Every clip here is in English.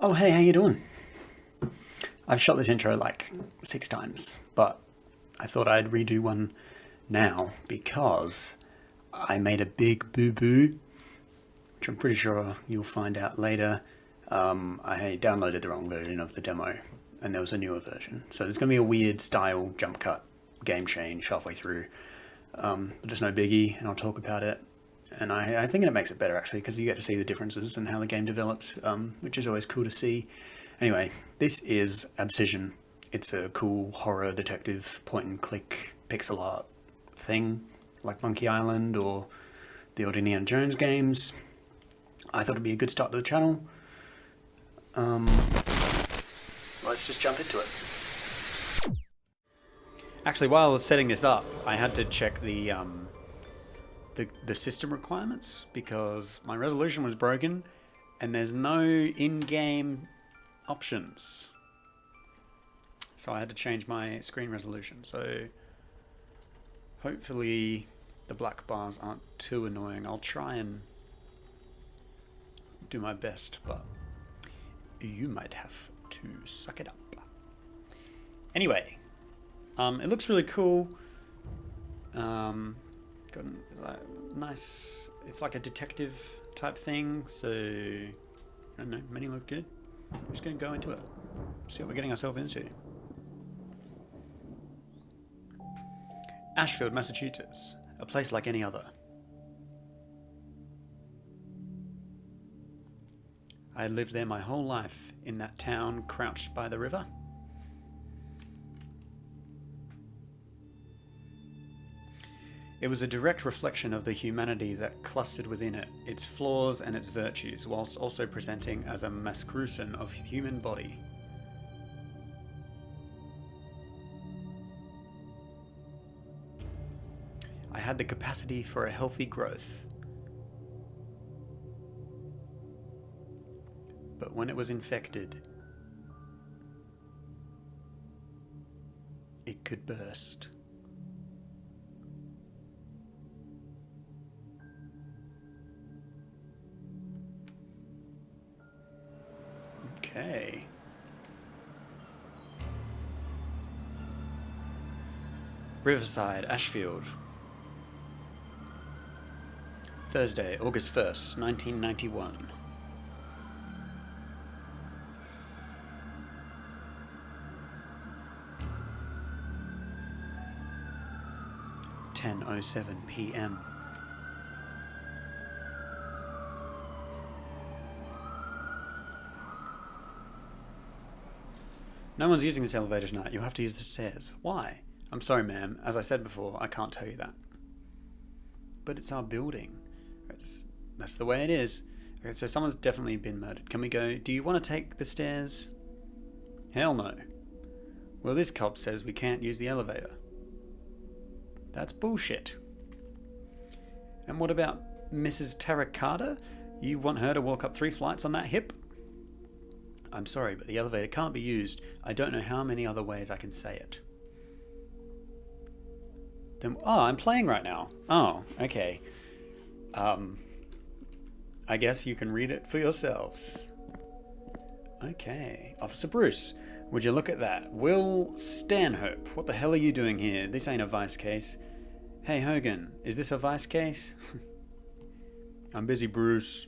Oh, hey, how you doing? I've shot this intro like 6 times, but I thought I'd redo one now because I made a big boo-boo, which I'm pretty sure you'll find out later. I downloaded the wrong version of the demo, and there was a newer version. So there's going to be a weird style jump cut game change halfway through, but just no biggie, and I'll talk about it. And I think it makes it better, actually, because you get to see the differences and how the game develops, which is always cool to see. Anyway, this is Abscission. It's a cool horror detective point-and-click pixel art thing, like Monkey Island or the old Indiana Jones games. I thought it'd be a good start to the channel. Let's just jump into it. Actually, while I was setting this up, I had to check the system requirements because my resolution was broken and there's no in-game options. So I had to change my screen resolution. So hopefully the black bars aren't too annoying. I'll try and do my best, but you might have to suck it up. Anyway, it looks really cool. Got nice, it's like a detective type thing, so I don't know, many look good. I'm just going to go into it, see what we're getting ourselves into. Ashfield, Massachusetts, a place like any other. I had lived there my whole life, in that town crouched by the river. It was a direct reflection of the humanity that clustered within it, its flaws and its virtues, whilst also presenting as a mascruson of human body. I had the capacity for a healthy growth. But when it was infected, it could burst. Okay. Riverside, Ashfield. Thursday, August 1st, 1991. "10:07 p.m. No one's using this elevator tonight. You'll have to use the stairs. Why? I'm sorry, ma'am. As I said before, I can't tell you that. But it's our building. That's the way it is. Okay, so someone's definitely been murdered. Can we go? Do you want to take the stairs? Hell no. Well, this cop says we can't use the elevator. That's bullshit. And what about Mrs. Terracotta? You want her to walk up 3 flights on that hip? I'm sorry, but the elevator can't be used. I don't know how many other ways I can say it. Then, I'm playing right now. Oh, okay. I guess you can read it for yourselves. Okay. Officer Bruce, would you look at that? Will Stanhope, what the hell are you doing here? This ain't a vice case. Hey, Hogan, is this a vice case? I'm busy, Bruce.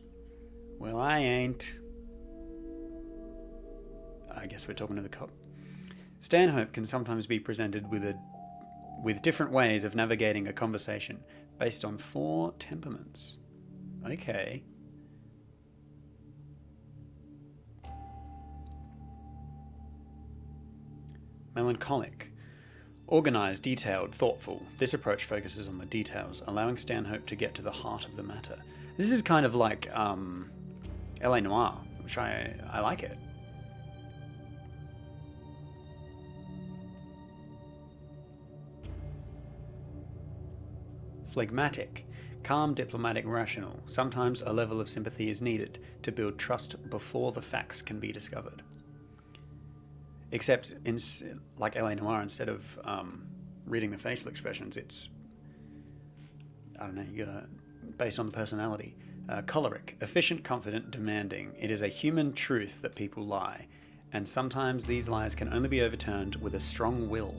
Well, I ain't. I guess we're talking to the cop. Stanhope can sometimes be presented with different ways of navigating a conversation based on 4 temperaments. Okay. Melancholic. Organised, detailed, thoughtful. This approach focuses on the details, allowing Stanhope to get to the heart of the matter. This is kind of like LA Noire, which I like it. Phlegmatic. Calm, diplomatic, rational. Sometimes a level of sympathy is needed to build trust before the facts can be discovered. Except, like LA Noire, instead of reading the facial expressions, it's, I don't know, you gotta, based on the personality. Choleric, efficient, confident, demanding. It is a human truth that people lie, and sometimes these lies can only be overturned with a strong will.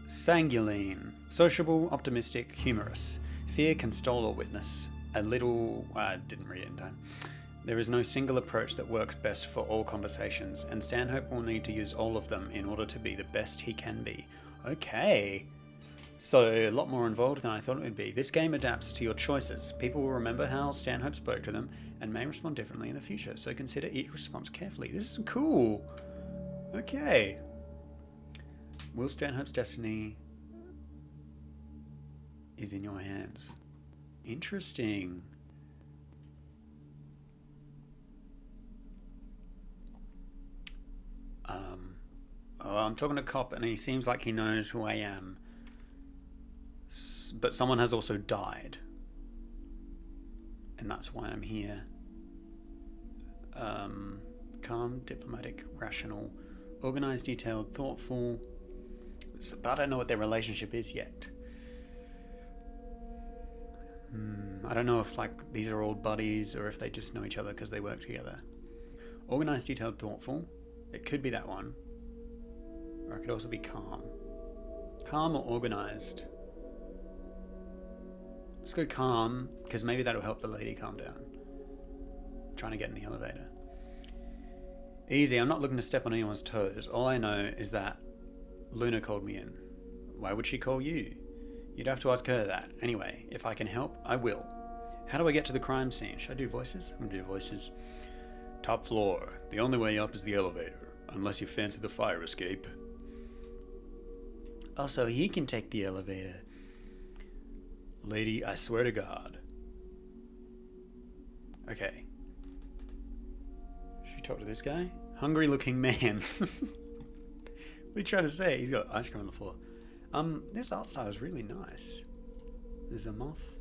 Sanguine, sociable, optimistic, humorous. Fear can stall or witness. A little... I didn't read it in time. There is no single approach that works best for all conversations, and Stanhope will need to use all of them in order to be the best he can be. Okay. So, a lot more involved than I thought it would be. This game adapts to your choices. People will remember how Stanhope spoke to them and may respond differently in the future, so consider each response carefully. This is cool. Okay. Will Stanhope's destiny is in your hands. Interesting. I'm talking to a cop and he seems like he knows who I am. But someone has also died. And that's why I'm here. Calm, diplomatic, rational, organized, detailed, thoughtful. But I don't know what their relationship is yet. I don't know if like these are old buddies or if they just know each other because they work together. Organized, detailed, thoughtful. It could be that one. Or it could also be calm. Calm or organized. Let's go calm, because maybe that'll help the lady calm down. I'm trying to get in the elevator. Easy, I'm not looking to step on anyone's toes. All I know is that Luna called me in. Why would she call you? You'd have to ask her that. Anyway, if I can help, I will. How do I get to the crime scene? Should I do voices? I'm going to do voices. Top floor. The only way up is the elevator, unless you fancy the fire escape. Also, he can take the elevator. Lady, I swear to God. Okay. Should we talk to this guy? Hungry looking man. What are you trying to say? He's got ice cream on the floor. This art style is really nice. There's a moth.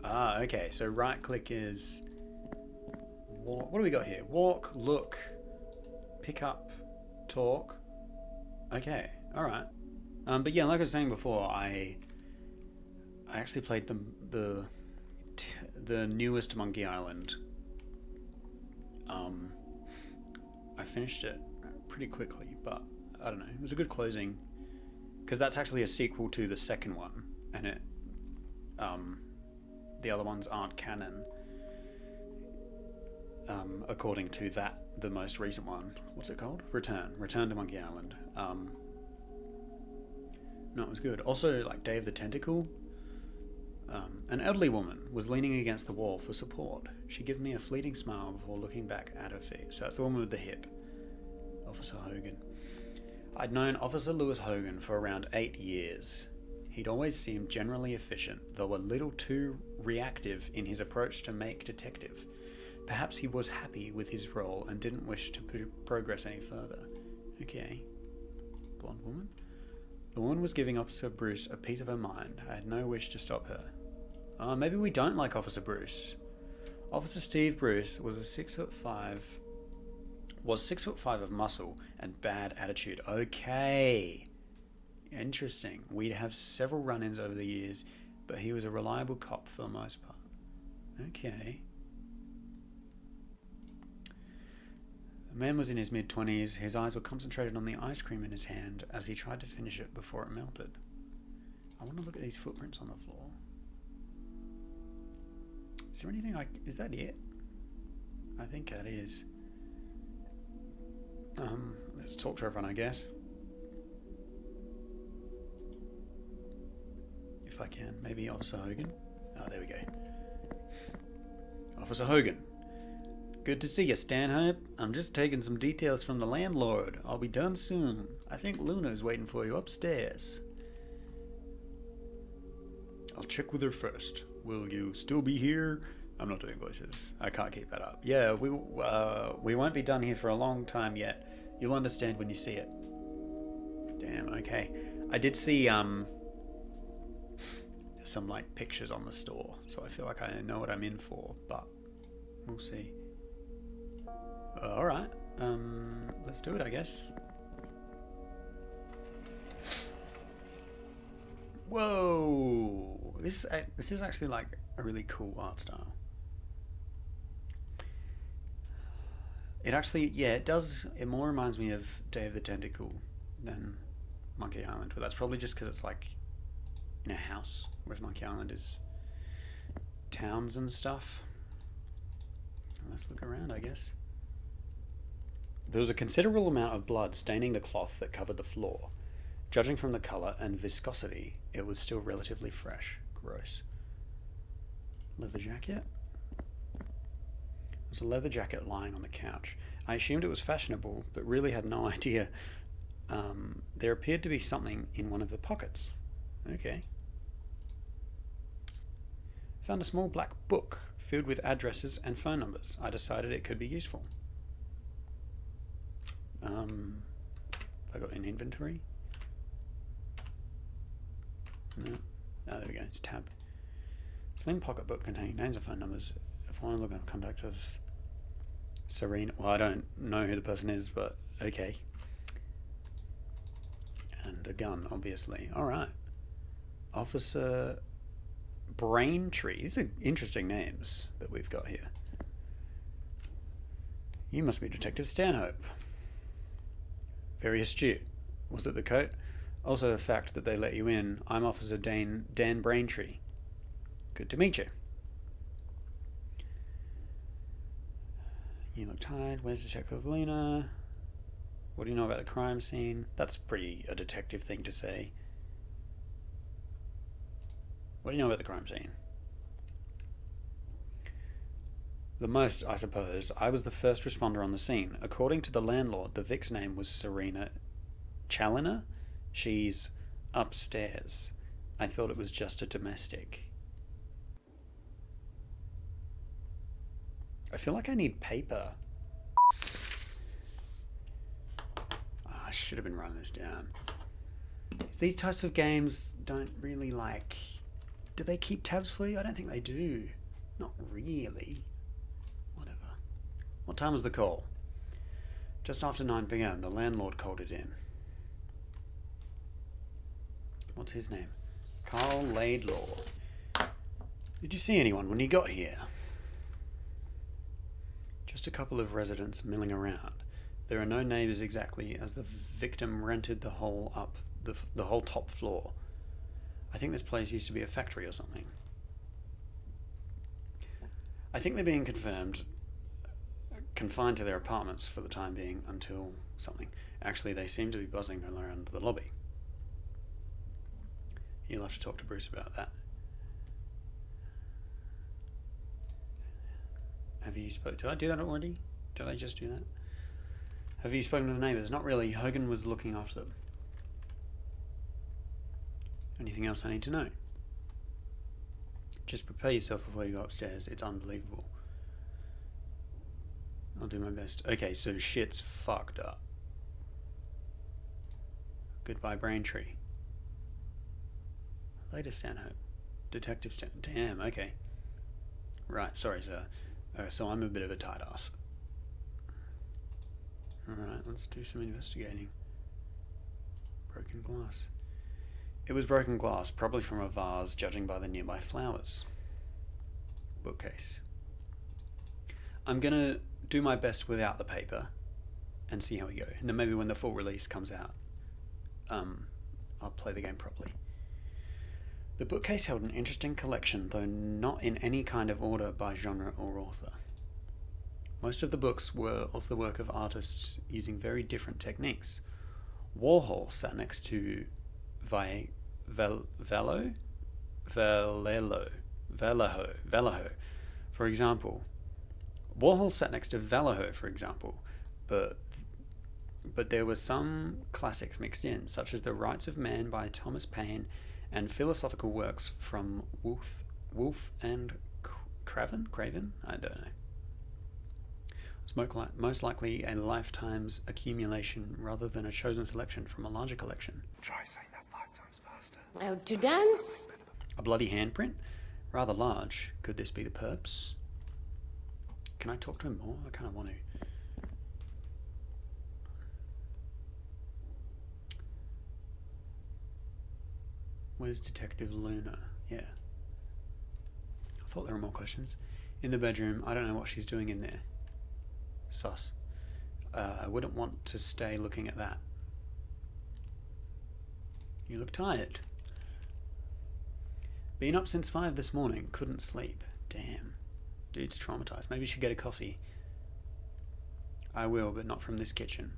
Ah, okay. So right click is... Walk. What do we got here? Walk, look, pick up, talk. Okay, alright. But yeah, like I was saying before, I actually played the newest Monkey Island. I finished it pretty quickly, but I don't know. It was a good closing because that's actually a sequel to the second one, and it the other ones aren't canon. According to the most recent one. What's it called? Return to Monkey Island. No, it was good. Also, like Day of the Tentacle, an elderly woman was leaning against the wall for support. She gave me a fleeting smile before looking back at her feet. So that's the woman with the hip. Officer Hogan. I'd known Officer Lewis Hogan for around 8 years. He'd always seemed generally efficient, though a little too reactive in his approach to make detective. Perhaps he was happy with his role and didn't wish to progress any further. Okay. Blonde woman. The woman was giving Officer Bruce a piece of her mind. I had no wish to stop her. Maybe we don't like Officer Bruce. Officer Steve Bruce was 6'5", was 6'5" of muscle and bad attitude. Okay. Interesting. We'd have several run-ins over the years, but he was a reliable cop for the most part. Okay. The man was in his mid-20s. His eyes were concentrated on the ice cream in his hand as he tried to finish it before it melted. I want to look at these footprints on the floor. Is there anything is that it? I think that is. Let's talk to everyone, I guess. If I can. Maybe Officer Hogan. Oh, there we go. Officer Hogan. Good to see you, Stanhope. I'm just taking some details from the landlord. I'll be done soon. I think Luna's waiting for you upstairs. I'll check with her first. Will you still be here? I'm not doing voices. I can't keep that up. Yeah, we won't be done here for a long time yet. You'll understand when you see it. Damn, okay. I did see, some like pictures on the store, so I feel like I know what I'm in for, but we'll see. Alright, let's do it, I guess. Whoa! This is actually like a really cool art style. It actually, yeah, it does. It more reminds me of Day of the Tentacle than Monkey Island, but that's probably just because it's like in a house, whereas Monkey Island is towns and stuff. Let's look around, I guess. There was a considerable amount of blood staining the cloth that covered the floor. Judging from the colour and viscosity, it was still relatively fresh. Gross. Leather jacket? There was a leather jacket lying on the couch. I assumed it was fashionable, but really had no idea. There appeared to be something in one of the pockets. Okay. Found a small black book filled with addresses and phone numbers. I decided it could be useful. Have I got an inventory? No. Oh, there we go. It's tab. Slim pocketbook containing names and phone numbers. If I want to look at contact of Serena. Well, I don't know who the person is, but okay. And a gun, obviously. Alright. Officer Braintree. These are interesting names that we've got here. You must be Detective Stanhope. Very astute. Was it the coat? Also the fact that they let you in. I'm Officer Dan Braintree. Good to meet you. You look tired. Where's Detective Lena? What do you know about the crime scene? That's pretty a detective thing to say. What do you know about the crime scene? The most, I suppose. I was the first responder on the scene. According to the landlord, the Vic's name was Serena Challoner. She's upstairs. I thought it was just a domestic. I feel like I need paper. I should have been writing this down. These types of games don't really like... Do they keep tabs for you? I don't think they do. Not really. Whatever. What time was the call? Just after 9 p.m. The landlord called it in. What's his name? Carl Laidlaw. Did you see anyone when you got here? Just a couple of residents milling around. There are no neighbours exactly, as the victim rented the whole top floor. I think this place used to be a factory or something. I think they're being confined to their apartments for the time being until something. Actually, they seem to be buzzing around the lobby. You'll have to talk to Bruce about that. Have you spoken? Did I do that already? Did I just do that? Have you spoken to the neighbours? Not really. Hogan was looking after them. Anything else I need to know? Just prepare yourself before you go upstairs. It's unbelievable. I'll do my best. Okay, so shit's fucked up. Goodbye, Braintree. Later, Stanhope. Detective Stanhope. Damn, okay. Right, sorry, sir. So I'm a bit of a tight ass. Alright, let's do some investigating. Broken glass. It was broken glass, probably from a vase, judging by the nearby flowers. Bookcase. I'm gonna do my best without the paper and see how we go. And then maybe when the full release comes out, I'll play the game properly. The bookcase held an interesting collection, though not in any kind of order by genre or author. Most of the books were of the work of artists using very different techniques. Warhol sat next to Vallejo, for example. Warhol sat next to Vallejo, for example, but there were some classics mixed in, such as The Rights of Man by Thomas Paine and philosophical works from Wolfe and Craven? I don't know. It's most likely a lifetime's accumulation rather than a chosen selection from a larger collection. Try saying that 5 times faster. Oh, to dance? A bloody handprint? Rather large. Could this be the perps? Can I talk to him more? I kind of want to. Where's Detective Luna? Yeah. I thought there were more questions. In the bedroom, I don't know what she's doing in there. Sus. I wouldn't want to stay looking at that. You look tired. Been up since 5 this morning. Couldn't sleep. Damn. Dude's traumatized. Maybe you should get a coffee. I will, but not from this kitchen.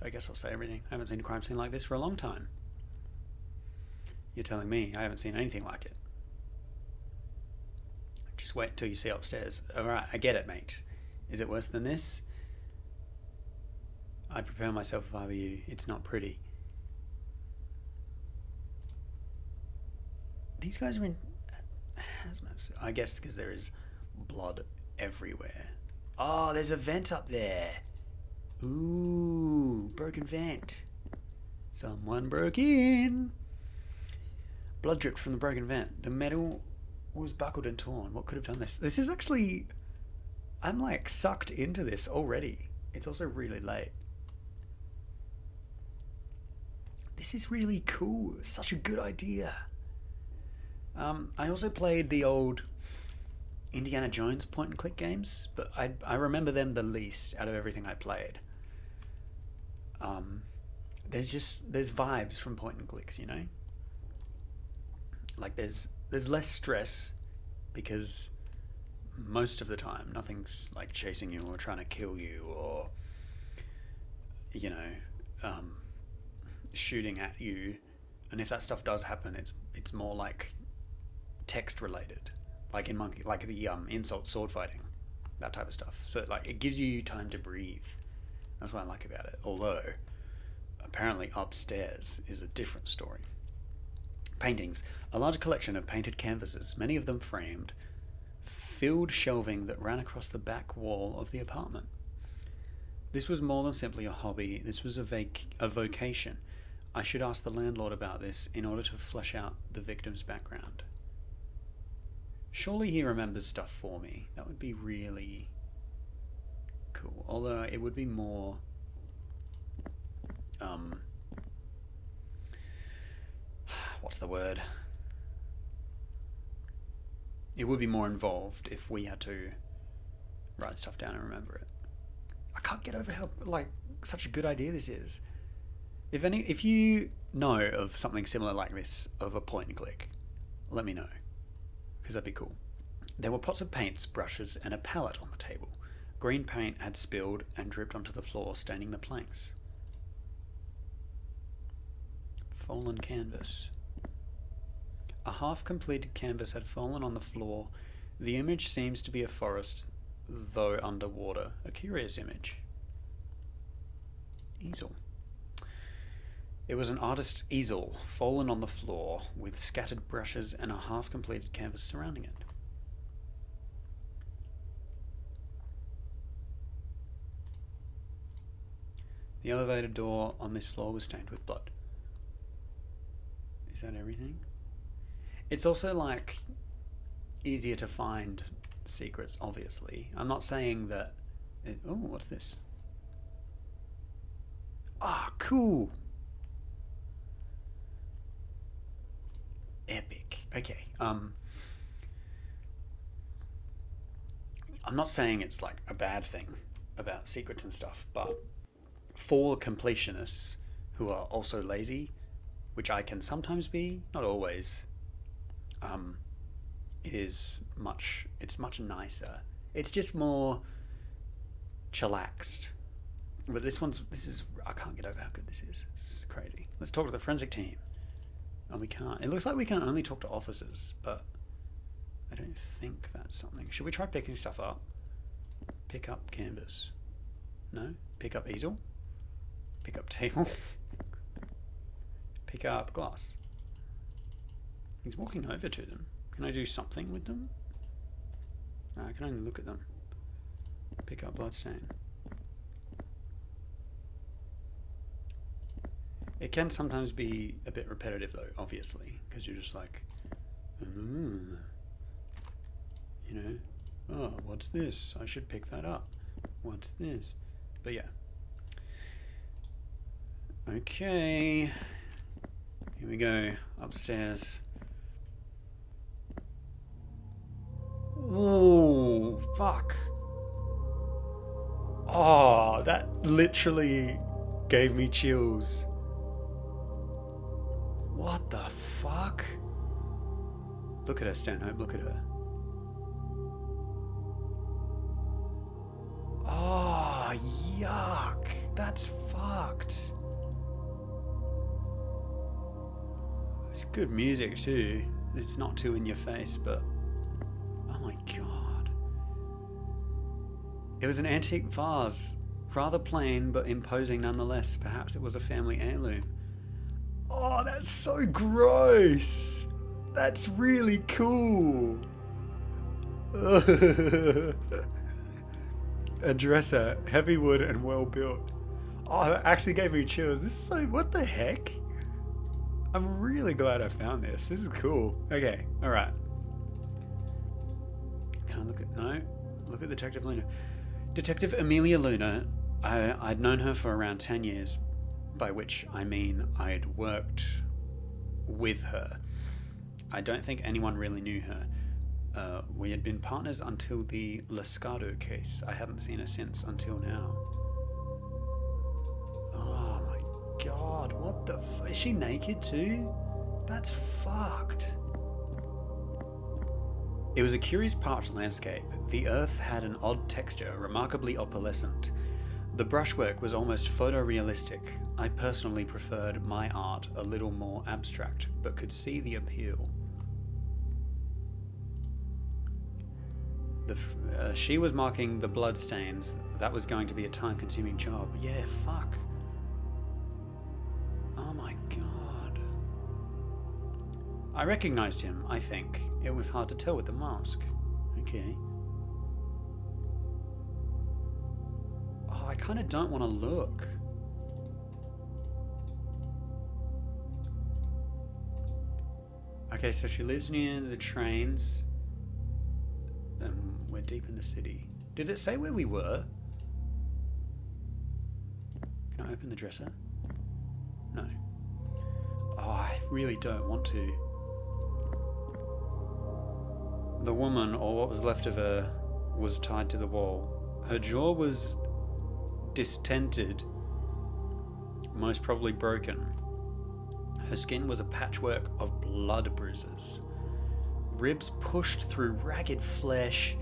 I guess I'll say everything. I haven't seen a crime scene like this for a long time. You're telling me I haven't seen anything like it. Just wait until you see upstairs. Alright, I get it, mate. Is it worse than this? I'd prepare myself if I were you. It's not pretty. These guys are in hazmat. I guess because there is blood everywhere. Oh, there's a vent up there. Ooh, broken vent. Someone broke in. Blood dripped from the broken vent. The metal was buckled and torn. What could have done this? This is actually... I'm like sucked into this already. It's also really late. This is really cool. It's such a good idea. I also played the old Indiana Jones point and click games, but I remember them the least out of everything I played. There's vibes from point and clicks, you know? Like there's less stress because most of the time nothing's like chasing you or trying to kill you or, you know, shooting at you. And if that stuff does happen, it's more like text related, like in Monkey, like the insult sword fighting, that type of stuff. So like it gives you time to breathe. That's what I like about it. Although apparently upstairs is a different story. Paintings. A large collection of painted canvases, many of them framed, filled shelving that ran across the back wall of the apartment. This was more than simply a hobby. This was a vocation. I should ask the landlord about this in order to flesh out the victim's background. Surely he remembers stuff for me. That would be really cool. Although it would be more... what's the word? It would be more involved if we had to write stuff down and remember it. I can't get over how like such a good idea this is. If you know of something similar like this, of a point and click, let me know, because that'd be cool. There were pots of paints, brushes, and a palette on the table. Green paint had spilled and dripped onto the floor, staining the planks. Fallen canvas. A half-completed canvas had fallen on the floor. The image seems to be a forest, though underwater. A curious image. Easel. It was an artist's easel, fallen on the floor, with scattered brushes and a half-completed canvas surrounding it. The elevator door on this floor was stained with blood. Is that everything? It's also like easier to find secrets, obviously. I'm not saying that... Oh, what's this? Ah, cool! Epic. Okay. I'm not saying it's like a bad thing about secrets and stuff, but for completionists who are also lazy, which I can sometimes be, not always, it's much nicer. It's just more chillaxed. But I can't get over how good this is. It's crazy. Let's talk to the forensic team. And we can't. It looks like we can only talk to officers, but I don't think that's something. Should we try picking stuff up? Pick up canvas. No? Pick up easel? Pick up table? Pick up glass. He's walking over to them. Can I do something with them? No, I can only look at them. Pick up bloodstain. It can sometimes be a bit repetitive though, obviously, because you're just like, you know, oh, what's this? I should pick that up. What's this? But yeah. Okay. Here we go. Upstairs. Ooh, fuck. Oh, that literally gave me chills. What the fuck? Look at her, Stanhope, look at her. Oh, yuck. That's fucked. It's good music too. It's not too in your face, but oh my god. It was an antique vase. Rather plain, but imposing nonetheless. Perhaps it was a family heirloom. Oh, that's so gross. That's really cool. A dresser, heavy wood and well built. Oh, that actually gave me chills. This is so, what the heck? I'm really glad I found this. This is cool. Okay, alright. Can I look at, no? Look at Detective Luna. Detective Amelia Luna, I'd known her for around 10 years, by which I mean I'd worked with her. I don't think anyone really knew her. We had been partners until the Lascado case. I hadn't seen her since until now. Oh my god, what the f... Is she naked too? That's fucked. It was a curious parched landscape. The earth had an odd texture, remarkably opalescent. The brushwork was almost photorealistic. I personally preferred my art a little more abstract, but could see the appeal. She was marking the bloodstains. That was going to be a time-consuming job. Yeah, fuck. Oh my god. I recognized him, I think. It was hard to tell with the mask. Okay. Oh, I kind of don't want to look. Okay, so she lives near the trains. We're deep in the city. Did it say where we were? Can I open the dresser? No. Oh, I really don't want to. The woman, or what was left of her, was tied to the wall. Her jaw was distented, most probably broken. Her skin was a patchwork of blood bruises. Ribs pushed through ragged flesh.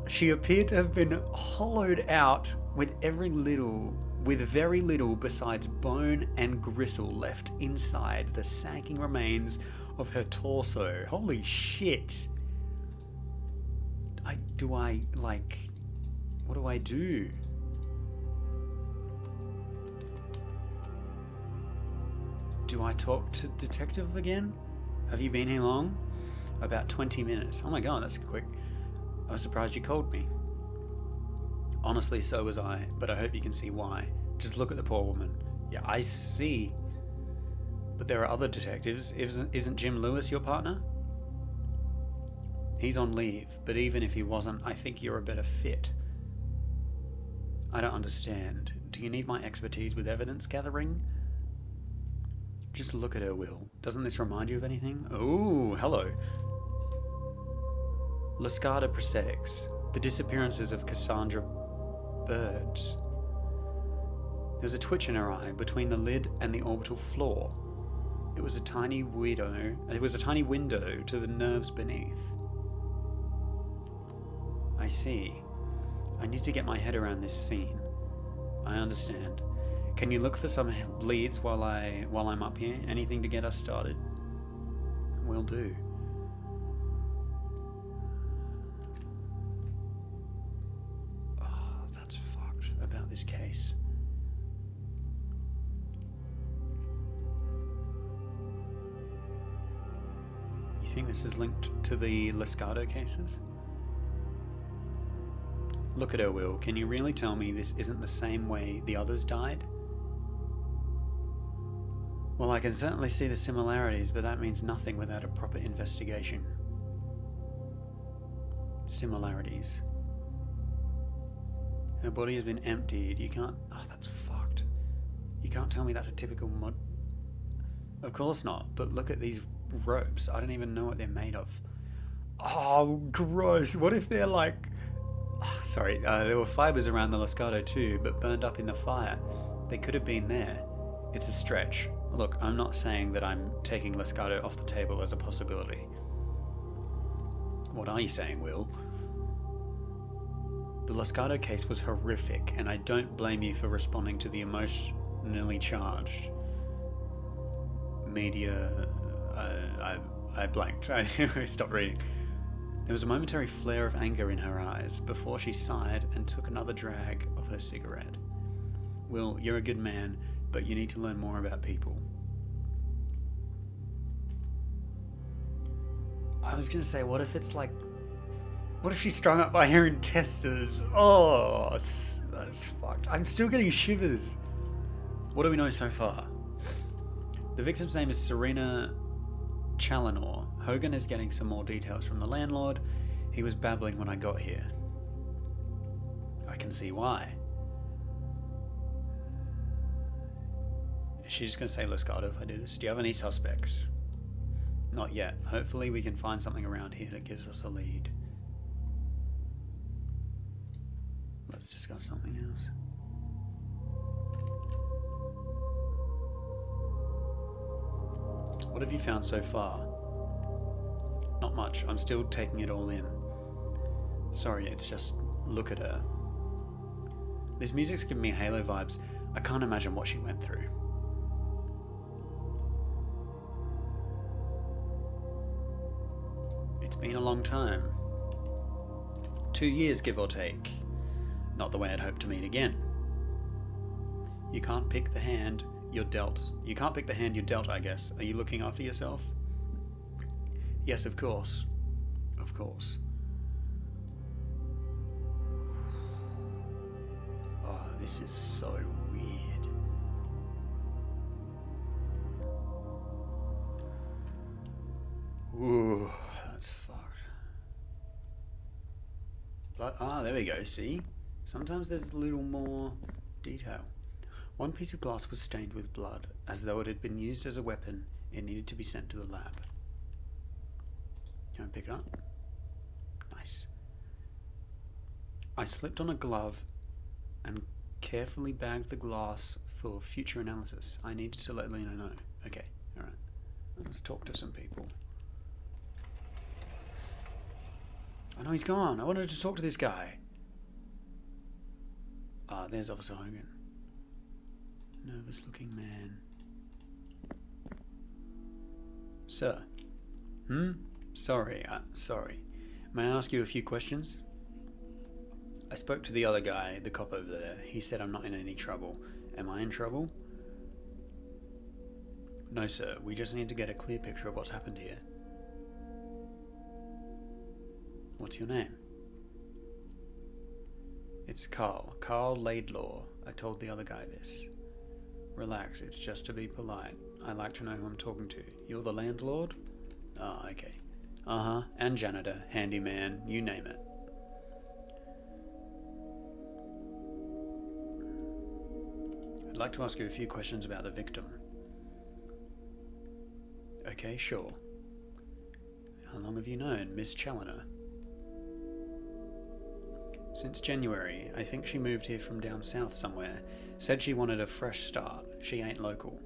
She appeared to have been hollowed out with very little besides bone and gristle left inside the sagging remains of her torso. Holy shit. What do I do? Do I talk to Detective again? Have you been here long? About 20 minutes. Oh my god, that's quick. I was surprised you called me. Honestly, so was I, but I hope you can see why. Just look at the poor woman. Yeah, I see. But there are other detectives. Isn't Jim Lewis your partner? He's on leave, but even if he wasn't, I think you're a better fit. I don't understand. Do you need my expertise with evidence gathering? Just look at her, Will. Doesn't this remind you of anything? Oh, hello. Lascada prosthetics. The disappearances of Cassandra Birds. There was a twitch in her eye between the lid and the orbital floor. It was a tiny window to the nerves beneath. I see. I need to get my head around this scene. I understand. Can you look for some leads while I'm up here? Anything to get us started? Will do. Oh, that's fucked about this case. You think this is linked to the Lascado cases? Look at her, Will. Can you really tell me this isn't the same way the others died? Well, I can certainly see the similarities, but that means nothing without a proper investigation. Similarities. Her body has been emptied. You can't... Oh, that's fucked. You can't tell me that's a typical mod... Of course not, but look at these ropes. I don't even know what they're made of. Oh, gross. What if they're like... Oh, sorry, there were fibers around the Loscato too, but burned up in the fire. They could have been there. It's a stretch. Look, I'm not saying that I'm taking Loscato off the table as a possibility. What are you saying, Will? The Loscato case was horrific, and I don't blame you for responding to the emotionally charged media. I blanked. I stopped reading. There was a momentary flare of anger in her eyes before she sighed and took another drag of her cigarette. Will, you're a good man, but you need to learn more about people. I was going to say, what if it's like... What if she's strung up by her intestines? Oh, that's fucked. I'm still getting shivers. What do we know so far? The victim's name is Serena Challenor. Hogan is getting some more details from the landlord. He was babbling when I got here. I can see why. Is she just going to say Loscato if I do this? Do you have any suspects? Not yet. Hopefully we can find something around here that gives us a lead. Let's discuss something else. What have you found so far? Not much. I'm still taking it all in. Sorry, it's just... Look at her. This music's giving me Halo vibes. I can't imagine what she went through. It's been a long time. 2 years, give or take. Not the way I'd hoped to meet again. You can't pick the hand you're dealt. You can't pick the hand you're dealt, I guess. Are you looking after yourself? Yes, of course. Of course. Oh, this is so weird. Ooh, that's fucked. Blood. Ah, there we go, see? Sometimes there's a little more detail. One piece of glass was stained with blood, as though it had been used as a weapon. It needed to be sent to the lab. Can I pick it up? Nice. I slipped on a glove and carefully bagged the glass for future analysis. I needed to let Lena know. Okay, alright. Let's talk to some people. Oh no, he's gone. I wanted to talk to this guy. Ah, there's Officer Hogan. Nervous looking man. Sir. Sorry. May I ask you a few questions? I spoke to the other guy, the cop over there. He said I'm not in any trouble. Am I in trouble? No, sir. We just need to get a clear picture of what's happened here. What's your name? It's Carl. Carl Laidlaw. I told the other guy this. Relax, it's just to be polite. I like to know who I'm talking to. You're the landlord? Ah, okay. Uh-huh, and janitor, handyman, you name it. I'd like to ask you a few questions about the victim. Okay, sure. How long have you known Miss Challoner? Since January. I think she moved here from down south somewhere. Said she wanted a fresh start. She ain't local.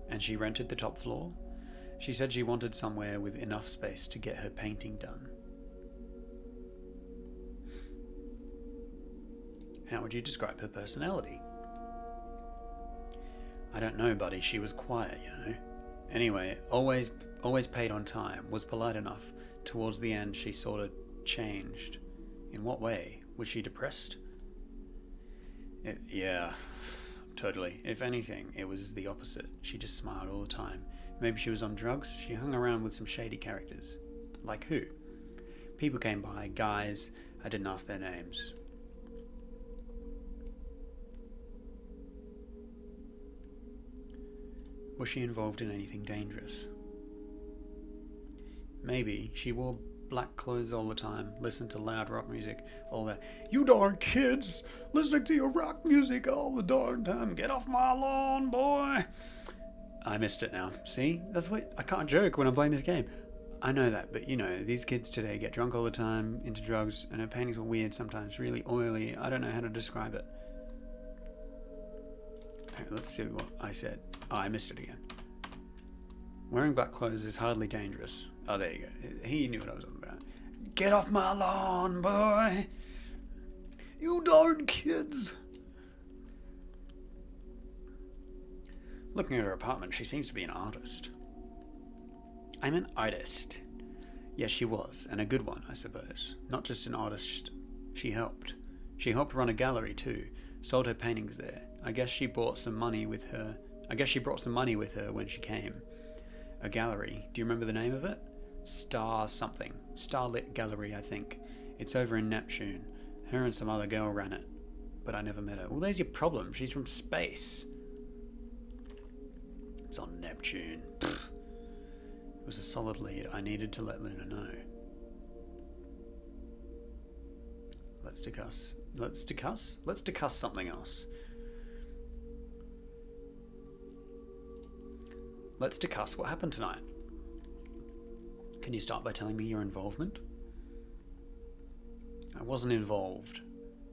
And she rented the top floor? She said she wanted somewhere with enough space to get her painting done. How would you describe her personality? I don't know, buddy. She was quiet, you know. Anyway, always paid on time. Was polite enough. Towards the end, she sort of changed. In what way? Was she depressed? Yeah, totally. If anything, it was the opposite. She just smiled all the time. Maybe she was on drugs. She hung around with some shady characters. Like who? People came by, guys. I didn't ask their names. Was she involved in anything dangerous? Maybe. She wore black clothes all the time, listened to loud rock music, all that. You darn kids, listening to your rock music all the darn time. Get off my lawn, boy. I missed it now. See? That's what I can't joke when I'm playing this game. I know that, but you know, these kids today get drunk all the time, into drugs, and her paintings were weird sometimes, really oily. I don't know how to describe it. Okay, let's see what I said. Oh, I missed it again. Wearing black clothes is hardly dangerous. Oh, there you go. He knew what I was on about. Get off my lawn, boy! You darn kids! Looking at her apartment, she seems to be an artist. I'm an artist. Yes, she was, and a good one, I suppose. Not just an artist. She helped. She helped run a gallery too. Sold her paintings there. I guess she brought some money with her when she came. A gallery. Do you remember the name of it? Star something. Starlit Gallery, I think. It's over in Neptune. Her and some other girl ran it, but I never met her. Well, there's your problem. She's from space. It's on Neptune. Pfft. It was a solid lead. I needed to let Luna know. Let's discuss. Let's discuss something else. Let's discuss what happened tonight. Can you start by telling me your involvement? I wasn't involved.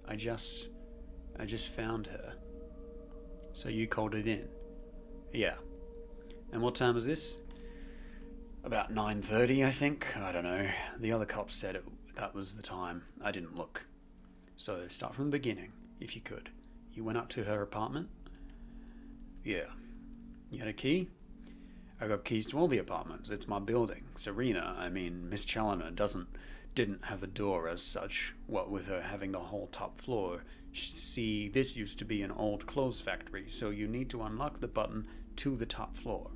I just found her. So you called it in? Yeah. And what time was this? About 9:30, I think. I don't know. The other cops said that was the time. I didn't look. So start from the beginning, if you could. You went up to her apartment? Yeah. You had a key? I got keys to all the apartments. It's my building. Miss Challoner didn't have a door as such, what with her having the whole top floor. See, this used to be an old clothes factory, so you need to unlock the button to the top floor.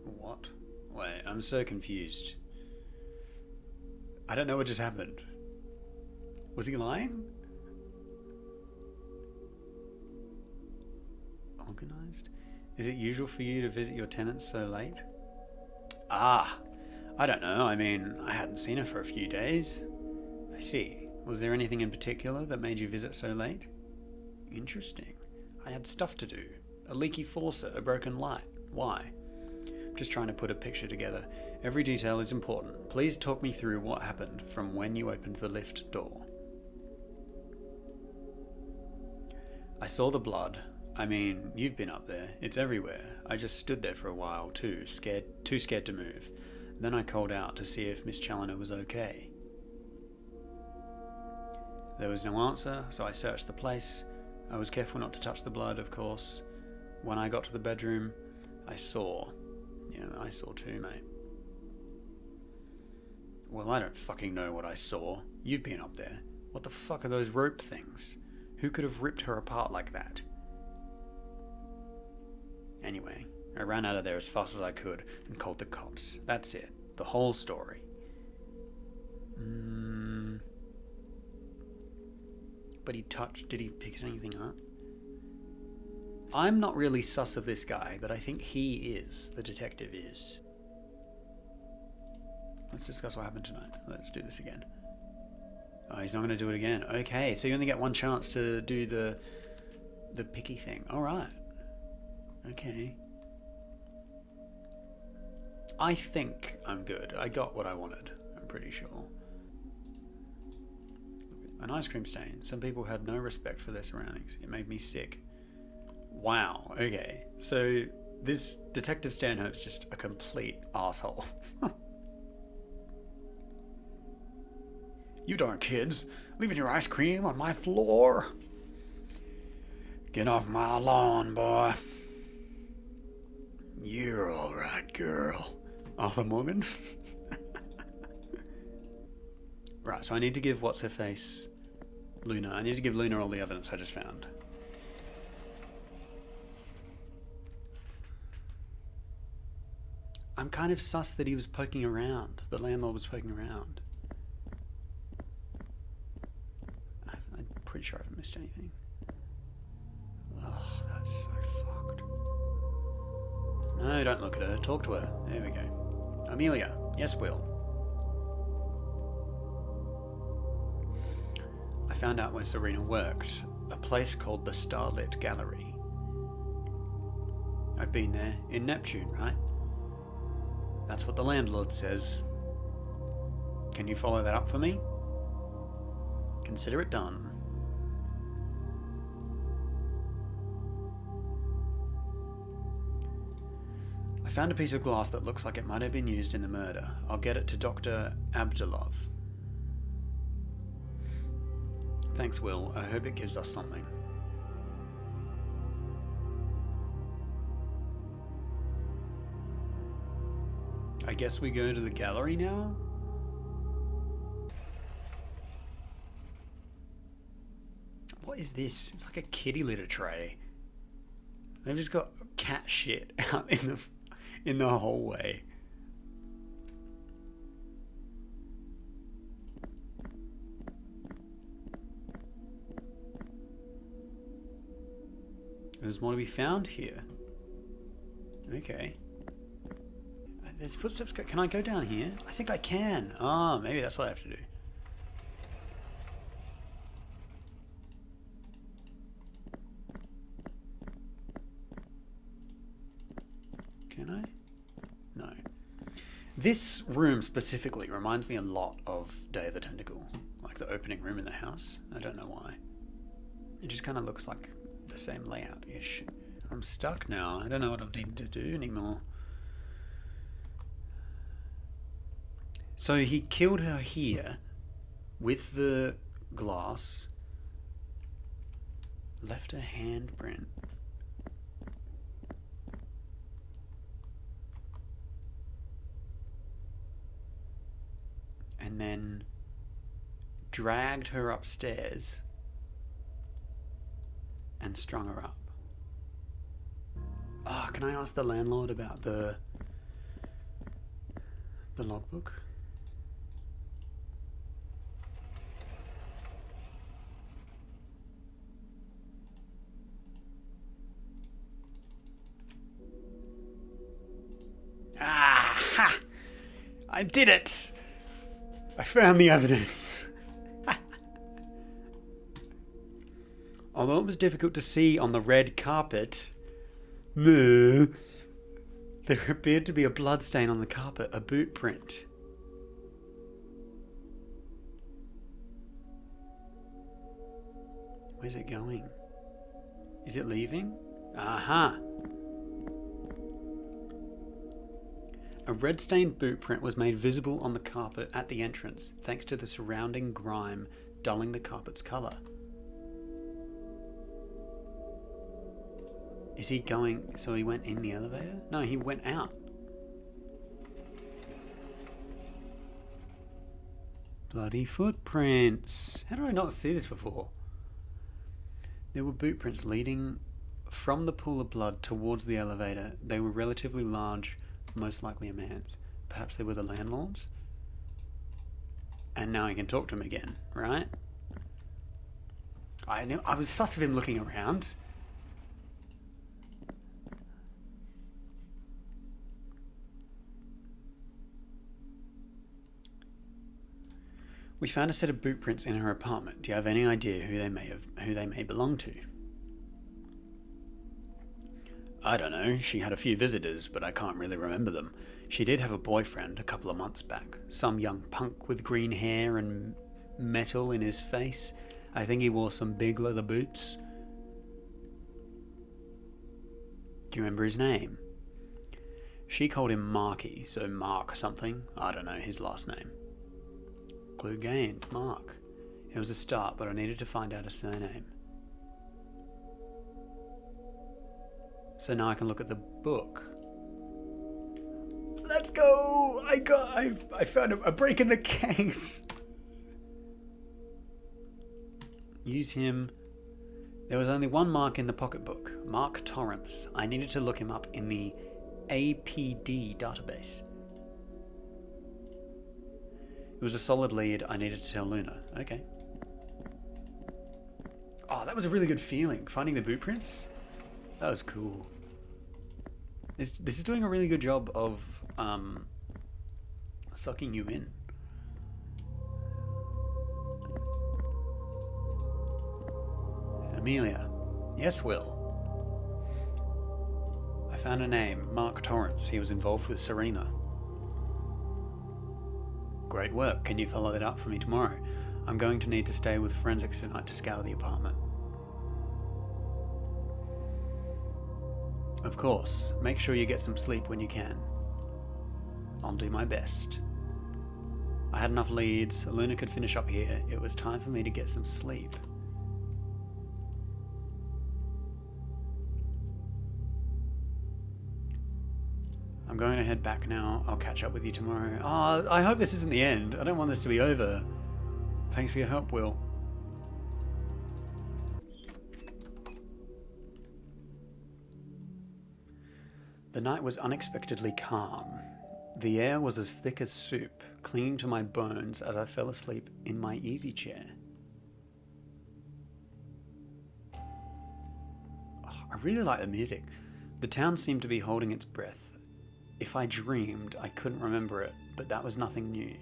What? Wait, I'm so confused. I don't know what just happened. Was he lying? Organized? Is it usual for you to visit your tenants so late? I don't know. I hadn't seen her for a few days. I see. Was there anything in particular that made you visit so late? Interesting. I had stuff to do. A leaky faucet, a broken light. Why? Just trying to put a picture together. Every detail is important. Please talk me through what happened from when you opened the lift door. I saw the blood. You've been up there. It's everywhere. I just stood there for a while, too scared to move. Then I called out to see if Miss Challoner was okay. There was no answer, so I searched the place. I was careful not to touch the blood, of course. When I got to the bedroom, I saw. Yeah, I saw too, mate. Well, I don't fucking know what I saw. You've been up there. What the fuck are those rope things? Who could have ripped her apart like that? Anyway, I ran out of there as fast as I could and called the cops. That's it. The whole story. But did he pick anything up? I'm not really sus of this guy, but I think he is. The detective is. Let's discuss what happened tonight. Let's do this again. Oh, he's not going to do it again. Okay, so you only get one chance to do the picky thing. Alright. Okay. I think I'm good. I got what I wanted. I'm pretty sure. An ice cream stain. Some people had no respect for their surroundings. It made me sick. Wow. Okay. So this Detective Stanhope's just a complete asshole. You darn kids, leaving your ice cream on my floor. Get off my lawn, boy. You're alright, girl. Arthur Morgan. Right, so I need to give what's-her-face Luna. I need to give Luna all the evidence I just found. I'm kind of sus that he was poking around. The landlord was poking around. missed anything. Oh, that's so fucked. No, don't look at her. Talk to her. There we go. Amelia. Yes, Will. I found out where Serena worked. A place called the Starlit Gallery. I've been there. In Neptune, right? That's what the landlord says. Can you follow that up for me? Consider it done. I found a piece of glass that looks like it might have been used in the murder. I'll get it to Dr. Abdulov. Thanks, Will. I hope it gives us something. I guess we go to the gallery now? What is this? It's like a kitty litter tray. They've just got cat shit out in the hallway. There's more to be found here. Okay. There's footsteps. Can I go down here? I think I can. Ah, maybe that's what I have to do. Can I? No. This room specifically reminds me a lot of Day of the Tentacle. Like the opening room in the house. I don't know why. It just kind of looks like the same layout-ish. I'm stuck now. I don't know what I need to do anymore. So he killed her here with the glass, left a handprint. And then dragged her upstairs and strung her up. Oh, can I ask the landlord about the logbook? Ah! I did it! I found the evidence. Although it was difficult to see on the red carpet, there appeared to be a bloodstain on the carpet, a boot print. Where's it going? Is it leaving? Aha! A red-stained boot print was made visible on the carpet at the entrance, thanks to the surrounding grime dulling the carpet's colour. Is he going... So he went in the elevator? No, he went out. Bloody footprints. How did I not see this before? There were boot prints leading from the pool of blood towards the elevator. They were relatively large, most likely a man's. Perhaps they were the landlord's? And now I can talk to him again, right? I was sus of him looking around. We found a set of boot prints in her apartment. Do you have any idea who they may belong to? I don't know. She had a few visitors, but I can't really remember them. She did have a boyfriend a couple of months back. Some young punk with green hair and metal in his face. I think he wore some big leather boots. Do you remember his name? She called him Marky, so Mark something. I don't know his last name. Clue gained. Mark. It was a start, but I needed to find out a surname. So now I can look at the book. Let's go! I found a break in the case. Use him. There was only one Mark in the pocketbook. Mark Torrance. I needed to look him up in the APD database. It was a solid lead. I needed to tell Luna. Okay. Oh, that was a really good feeling. Finding the boot prints? That was cool. This is doing a really good job of sucking you in. Amelia. Yes, Will. I found a name, Mark Torrance. He was involved with Serena. Great work. Can you follow that up for me tomorrow? I'm going to need to stay with forensics tonight to scour the apartment. Of course. Make sure you get some sleep when you can. I'll do my best. I had enough leads. Luna could finish up here. It was time for me to get some sleep. I'm going to head back now. I'll catch up with you tomorrow. Oh, I hope this isn't the end. I don't want this to be over. Thanks for your help, Will. The night was unexpectedly calm. The air was as thick as soup, clinging to my bones as I fell asleep in my easy chair. Oh, I really like the music. The town seemed to be holding its breath. If I dreamed, I couldn't remember it, but that was nothing new.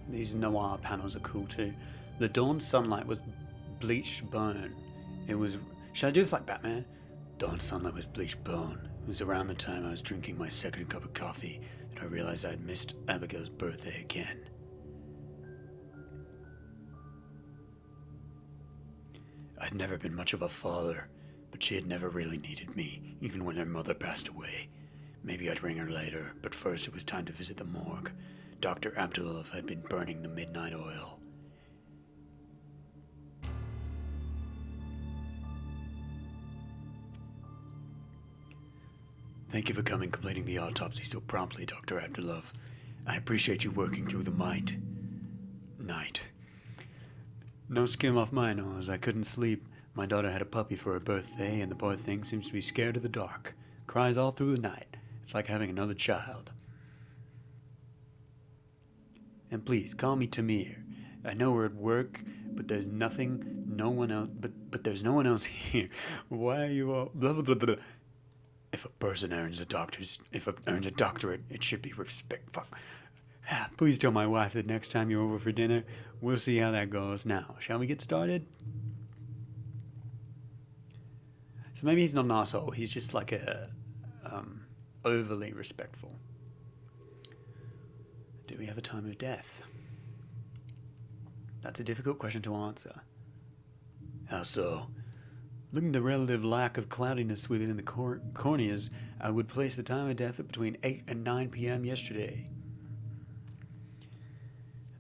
These noir panels are cool too. The dawn sunlight was bleached bone. It was... Should I do this like Batman? Dawn sunlight was bleached bone. It was around the time I was drinking my second cup of coffee that I realized I'd missed Abigail's birthday again. I'd never been much of a father, but she had never really needed me, even when her mother passed away. Maybe I'd ring her later, but first it was time to visit the morgue. Dr. Abdulov had been burning the midnight oil. Thank you for completing the autopsy so promptly, Dr. Abdulov. I appreciate you working through the night. No skim off my nose. I couldn't sleep. My daughter had a puppy for her birthday, and the poor thing seems to be scared of the dark. Cries all through the night. It's like having another child. And please, call me Tamir. I know we're at work, but there's no one else here. Why are you all... Blah, blah, blah, blah. If a person earns a doctorate, it should be respectful. Please tell my wife that next time you're over for dinner, we'll see how that goes. Now, shall we get started? So maybe he's not an asshole. He's just like overly respectful. Do we have a time of death? That's a difficult question to answer. How so? Looking at the relative lack of cloudiness within the corneas, I would place the time of death at between 8 and 9 p.m. yesterday.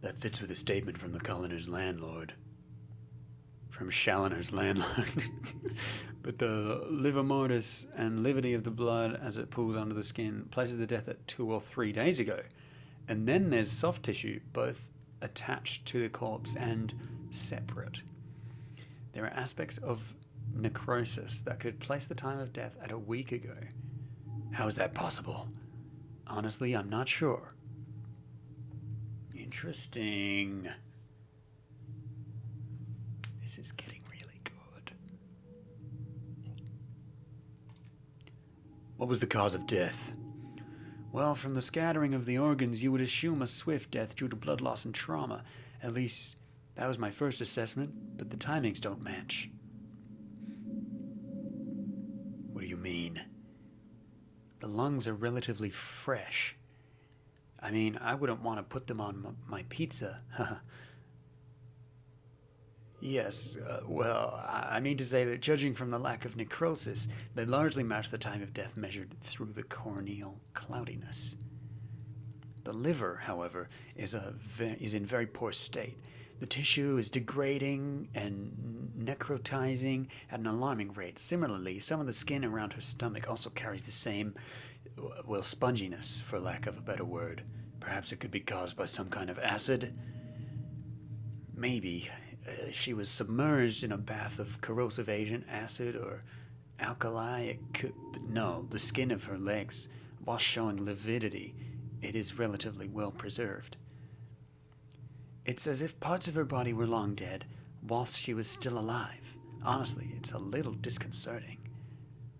That fits with a statement from the coroner's landlord. From Challoner's landlord. But the livor mortis and lividity of the blood as it pools under the skin places the death at 2 or 3 days ago. And then there's soft tissue, both attached to the corpse and separate. There are aspects of necrosis that could place the time of death at a week ago. How is that possible? Honestly, I'm not sure. Interesting. This is getting really good. What was the cause of death? Well, from the scattering of the organs, you would assume a swift death due to blood loss and trauma. At least, that was my first assessment, but the timings don't match. What do you mean? The lungs are relatively fresh. I mean, I wouldn't want to put them on my pizza. Yes, well, I mean to say that judging from the lack of necrosis, they largely match the time of death measured through the corneal cloudiness. The liver, however, is in very poor state. The tissue is degrading and necrotizing at an alarming rate. Similarly, some of the skin around her stomach also carries the same, well, sponginess, for lack of a better word. Perhaps it could be caused by some kind of acid. Maybe. If she was submerged in a bath of corrosive agent, acid, or alkali, it could... But no, the skin of her legs, while showing lividity, it is relatively well preserved. It's as if parts of her body were long dead, whilst she was still alive. Honestly, it's a little disconcerting.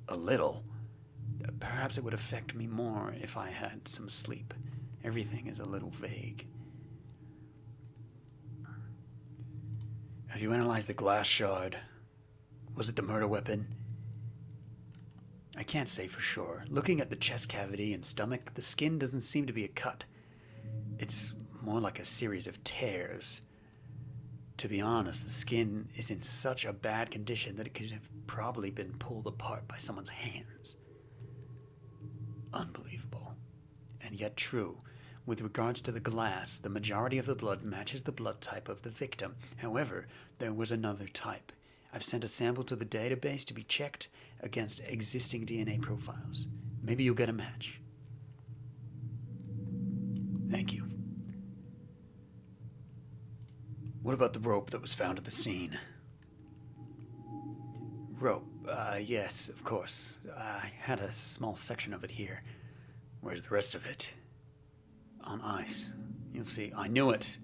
A little? Perhaps it would affect me more if I had some sleep. Everything is a little vague. Have you analyzed the glass shard? Was it the murder weapon? I can't say for sure. Looking at the chest cavity and stomach, the skin doesn't seem to be a cut. It's more like a series of tears. To be honest, the skin is in such a bad condition that it could have probably been pulled apart by someone's hands. Unbelievable. And yet true. With regards to the glass, the majority of the blood matches the blood type of the victim. However, there was another type. I've sent a sample to the database to be checked against existing DNA profiles. Maybe you'll get a match. Thank you. What about the rope that was found at the scene? Rope, yes, of course. I had a small section of it here. Where's the rest of it? On ice. You'll see. I knew it.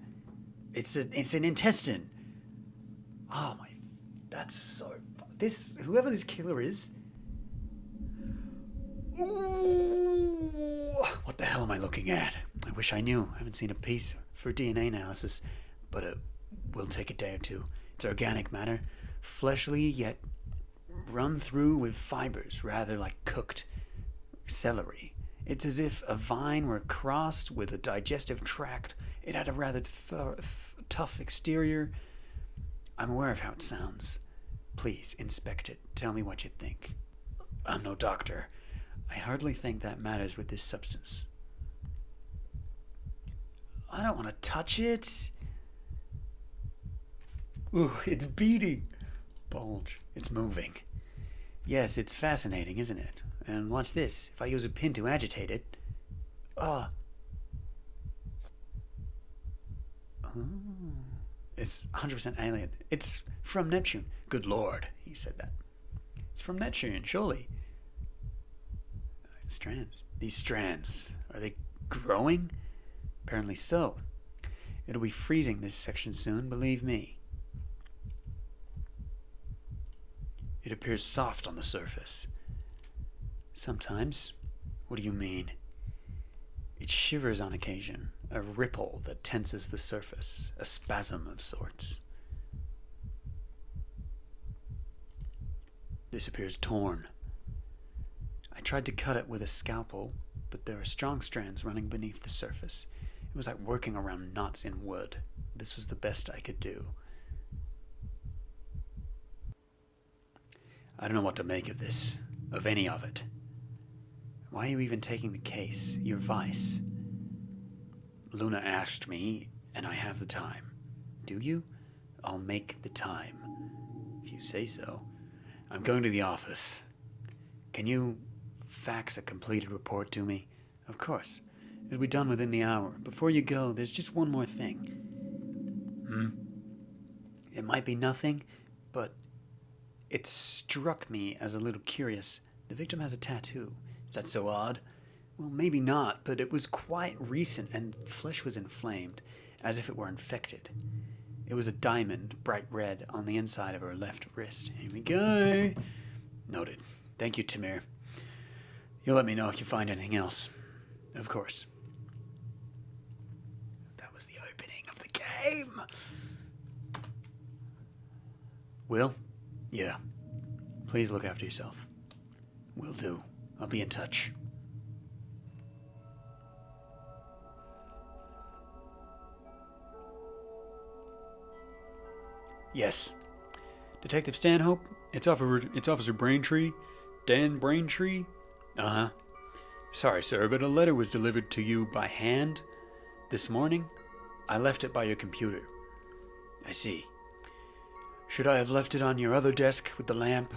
It's an intestine. Oh my, that's so... whoever this killer is... Ooh, what the hell am I looking at? I wish I knew. I haven't seen a piece for DNA analysis, but it will take a day or two. It's organic matter, fleshly yet run through with fibers, rather like cooked celery. It's as if a vine were crossed with a digestive tract. It had a rather tough exterior. I'm aware of how it sounds. Please, inspect it. Tell me what you think. I'm no doctor. I hardly think that matters with this substance. I don't want to touch it. Ooh, it's beating. Bulge. It's moving. Yes, it's fascinating, isn't it? And watch this. If I use a pin to agitate it... Oh. It's 100% alien. It's from Neptune. Good lord, he said that. It's from Neptune, surely. Strands. These strands, are they growing? Apparently so. It'll be freezing this section soon, believe me. It appears soft on the surface. Sometimes. What do you mean? It shivers on occasion, a ripple that tenses the surface, a spasm of sorts. This appears torn. I tried to cut it with a scalpel, but there are strong strands running beneath the surface. It was like working around knots in wood. This was the best I could do. I don't know what to make of this, of any of it. Why are you even taking the case, your vice? Luna asked me, and I have the time. Do you? I'll make the time. If you say so. I'm going to the office. Can you fax a completed report to me? Of course. It'll be done within the hour. Before you go, there's just one more thing. It might be nothing, but it struck me as a little curious. The victim has a tattoo. Is that so odd? Well, maybe not, but it was quite recent and flesh was inflamed, as if it were infected. It was a diamond, bright red, on the inside of her left wrist. Here we go. Noted. Thank you, Tamir. You'll let me know if you find anything else. Of course. That was the opening of the game. Will? Yeah. Please look after yourself. Will do. I'll be in touch. Yes. Detective Stanhope? It's Officer Braintree. Dan Braintree? Uh-huh. Sorry, sir, but a letter was delivered to you by hand this morning. I left it by your computer. I see. Should I have left it on your other desk with the lamp?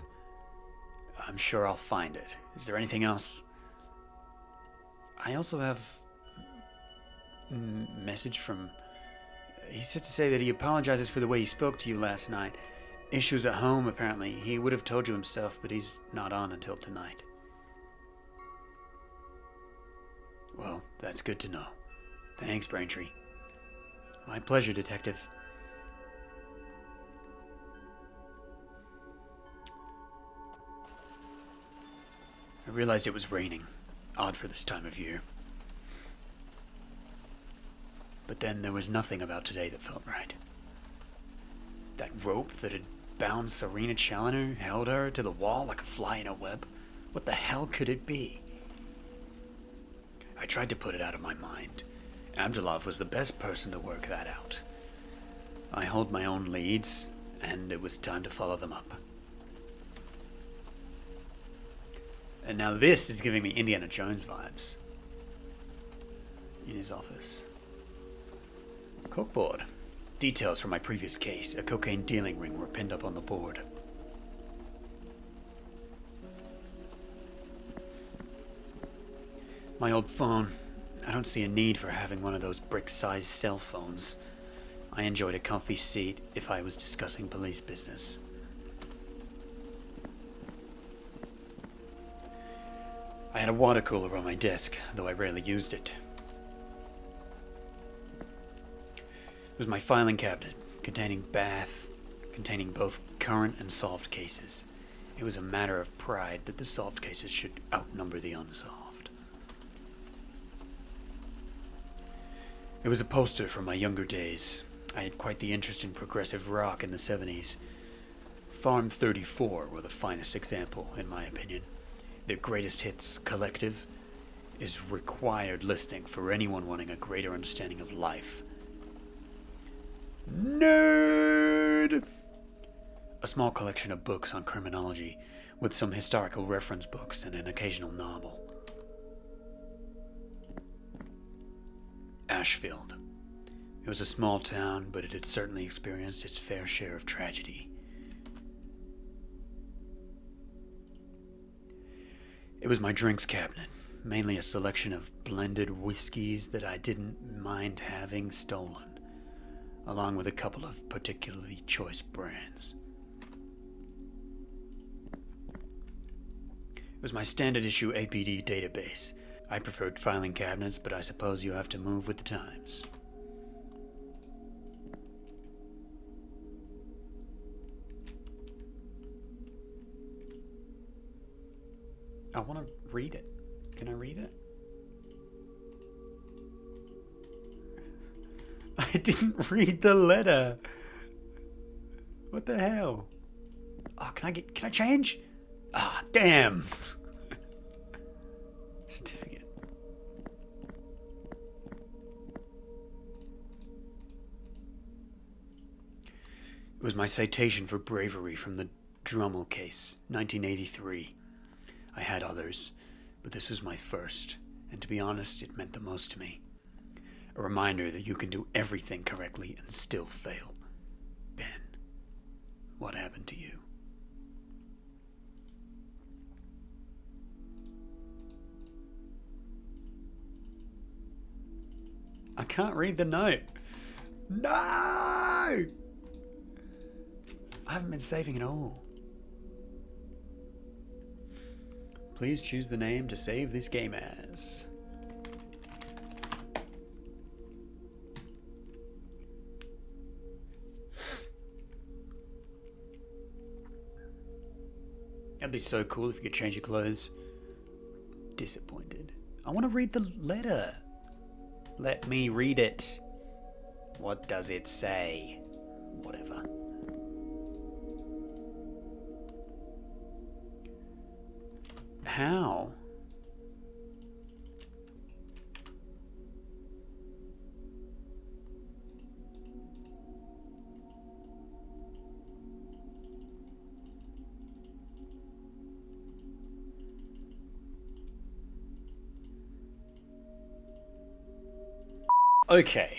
I'm sure I'll find it. Is there anything else? I also have a message from... He said to say that he apologizes for the way he spoke to you last night. Issues at home, apparently. He would have told you himself, but he's not on until tonight. Well, that's good to know. Thanks, Braintree. My pleasure, Detective. I realized it was raining. Odd for this time of year. But then there was nothing about today that felt right. That rope that had bound Serena Challoner held her to the wall like a fly in a web. What the hell could it be? I tried to put it out of my mind. Abdulov was the best person to work that out. I hold my own leads, and it was time to follow them up. And now this is giving me Indiana Jones vibes. In his office. Corkboard. Details from my previous case. A cocaine dealing ring were pinned up on the board. My old phone. I don't see a need for having one of those brick-sized cell phones. I enjoyed a comfy seat if I was discussing police business. I had a water cooler on my desk, though I rarely used it. It was my filing cabinet, containing both current and solved cases. It was a matter of pride that the solved cases should outnumber the unsolved. It was a poster from my younger days. I had quite the interest in progressive rock in the 70s. Farm 34 were the finest example, in my opinion. Their greatest hits collective is required listing for anyone wanting a greater understanding of life. Nerd! A small collection of books on criminology, with some historical reference books and an occasional novel. Ashfield. It was a small town, but it had certainly experienced its fair share of tragedy. It was my drinks cabinet, mainly a selection of blended whiskeys that I didn't mind having stolen, along with a couple of particularly choice brands. It was my standard issue APD database. I preferred filing cabinets, but I suppose you have to move with the times. I want to read it. Can I read it? I didn't read the letter. What the hell? Oh, can I change? Ah, oh, damn. Certificate. It was my citation for bravery from the Drummel case, 1983. I had others, but this was my first, and to be honest, it meant the most to me. A reminder that you can do everything correctly and still fail. Ben, what happened to you? I can't read the note. No! I haven't been saving at all. Please choose the name to save this game as. That'd be so cool if you could change your clothes. Disappointed. I want to read the letter. Let me read it. What does it say? Whatever. How? Okay.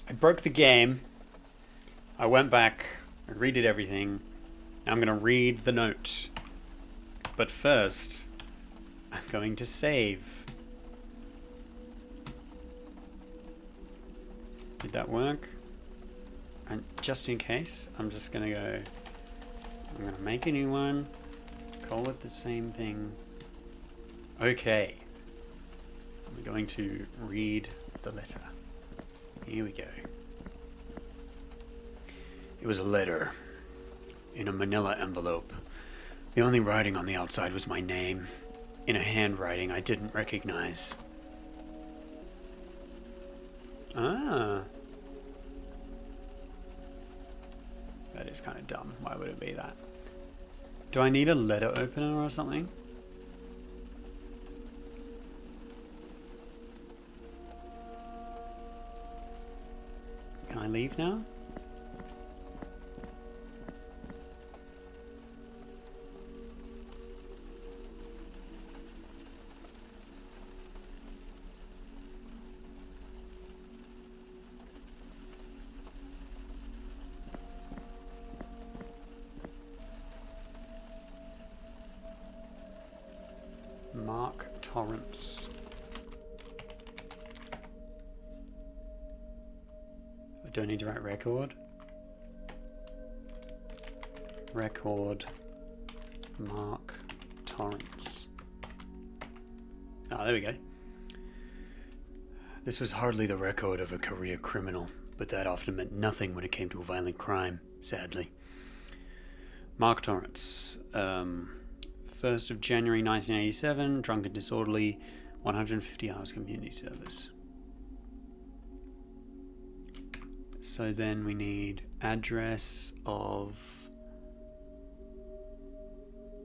I broke the game. I went back. I redid everything. Now I'm going to read the note. But first, I'm going to save. Did that work? And just in case, I'm just going to go... I'm going to make a new one. Call it the same thing. Okay. I'm going to read the letter. Here we go. It was a letter in a manila envelope. The only writing on the outside was my name, in a handwriting I didn't recognize. Ah. That is kind of dumb. Why would it be that? Do I need a letter opener or something? Can I leave now? Mark Torrance. I don't need to write record. Record Mark Torrance. Ah, there we go. This was hardly the record of a career criminal, but that often meant nothing when it came to a violent crime, sadly. Mark Torrance. 1st of January 1987, drunk and disorderly, 150 hours community service. So then we need address of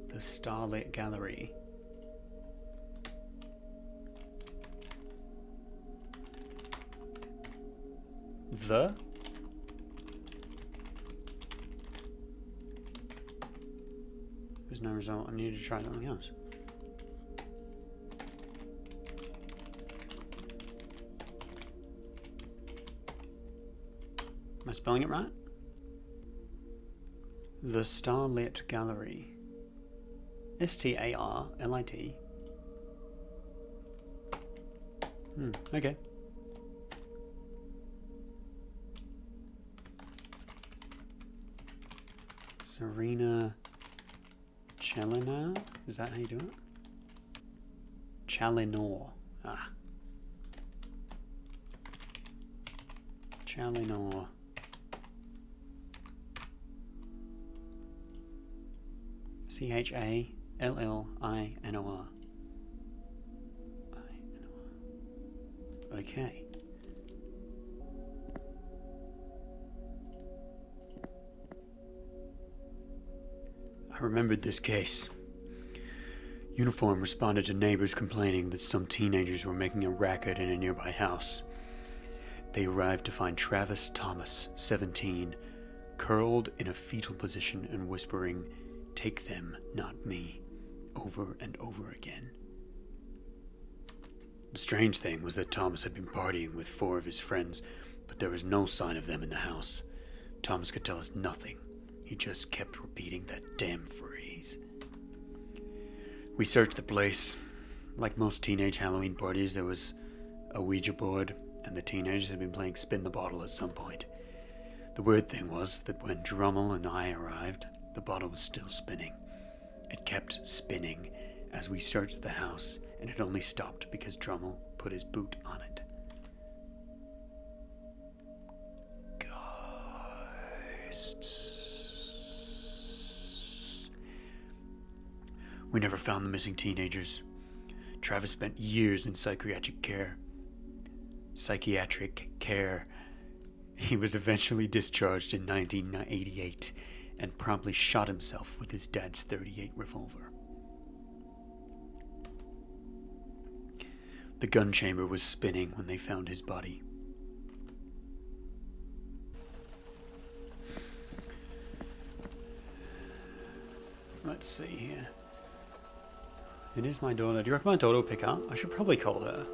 the Starlit Gallery. The? There's no result. I need to try something else. Am I spelling it right? The Starlit Gallery. Starlit. Okay. Serena Chalina? Is that how you do it? Chalinor. Ah. Chalinor. Challinor. Okay. I remembered this case. Uniform responded to neighbors complaining that some teenagers were making a racket in a nearby house. They arrived to find Travis Thomas, 17, curled in a fetal position and whispering, "Take them, not me," over and over again. The strange thing was that Thomas had been partying with 4 of his friends, but there was no sign of them in the house. Thomas could tell us nothing. He just kept repeating that damn phrase. We searched the place. Like most teenage Halloween parties, there was a Ouija board, and the teenagers had been playing Spin the Bottle at some point. The weird thing was that when Drummel and I arrived, the bottle was still spinning. It kept spinning as we searched the house, and it only stopped because Drummel put his boot on it. Ghosts. We never found the missing teenagers. Travis spent years in psychiatric care. He was eventually discharged in 1988 and promptly shot himself with his dad's .38 revolver. The gun chamber was spinning when they found his body. Let's see here. It is my daughter. Do you reckon my daughter will pick up? I should probably call her.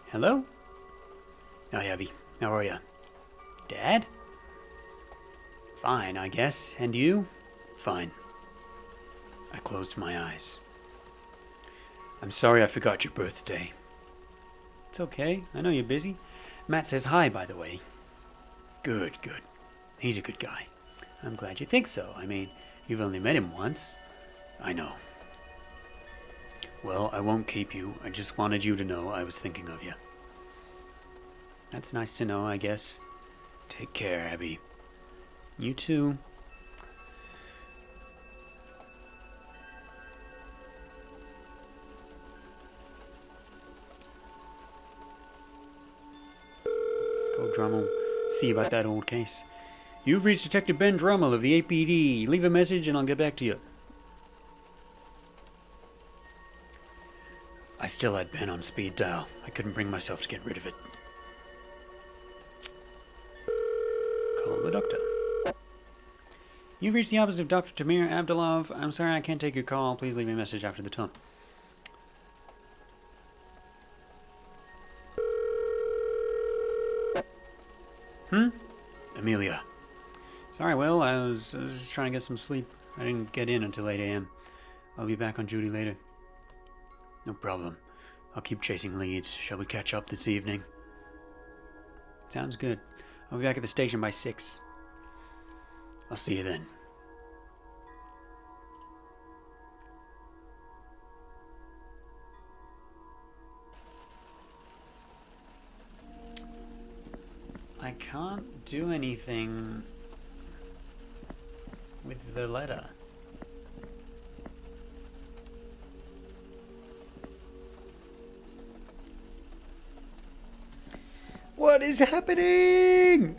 Hello? Hi, Abby. How are you? Dad? Fine, I guess. And you? Fine. I closed my eyes. I'm sorry I forgot your birthday. It's okay. I know you're busy. Matt says hi, by the way. Good, good. He's a good guy. I'm glad you think so. I mean, you've only met him once. I know. Well, I won't keep you. I just wanted you to know I was thinking of you. That's nice to know, I guess. Take care, Abby. You too. Let's go, Drummel. See about that old case. You've reached Detective Ben Drummel of the APD. Leave a message and I'll get back to you. I still had Ben on speed dial. I couldn't bring myself to get rid of it. Call the doctor. You've reached the office of Dr. Tamir Abdulov. I'm sorry I can't take your call. Please leave me a message after the tone. Amelia. Sorry, Will. I was just trying to get some sleep. I didn't get in until 8 a.m. I'll be back on duty later. No problem. I'll keep chasing leads. Shall we catch up this evening? Sounds good. I'll be back at the station by 6. I'll see you then. I can't do anything with the letter. What is happening?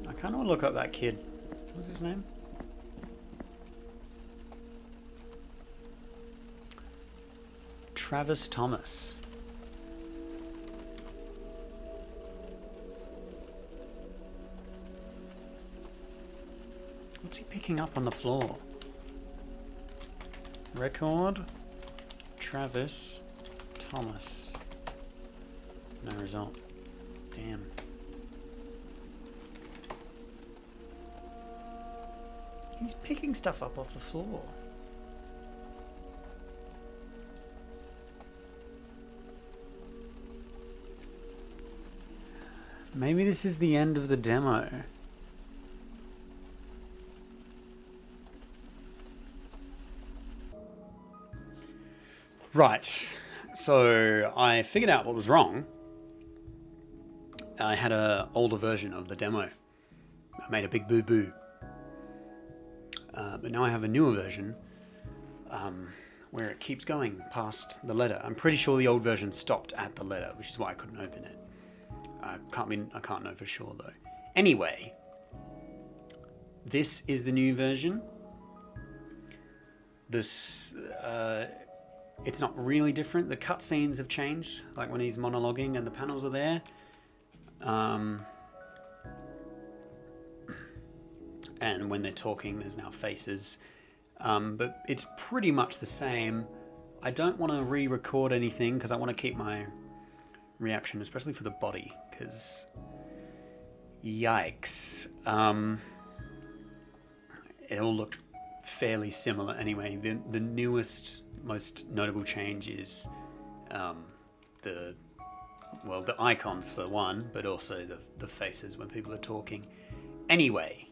I kind of want to look up that kid. What's his name? Travis Thomas. What's he picking up on the floor? Record. Travis Thomas. No result. Damn. He's picking stuff up off the floor. Maybe this is the end of the demo. Right, so I figured out what was wrong. I had an older version of the demo. I made a big boo-boo. But now I have a newer version where it keeps going past the letter. I'm pretty sure the old version stopped at the letter, which is why I couldn't open it. I can't know for sure though. Anyway, this is the new version. This it's not really different. The cutscenes have changed, like when he's monologuing and the panels are there. And when they're talking, there's now faces. But it's pretty much the same. I don't want to re-record anything because I want to keep my reaction, especially for the body, because yikes. It all looked fairly similar anyway. The newest, most notable change is the icons for one, but also the faces when people are talking. Anyway,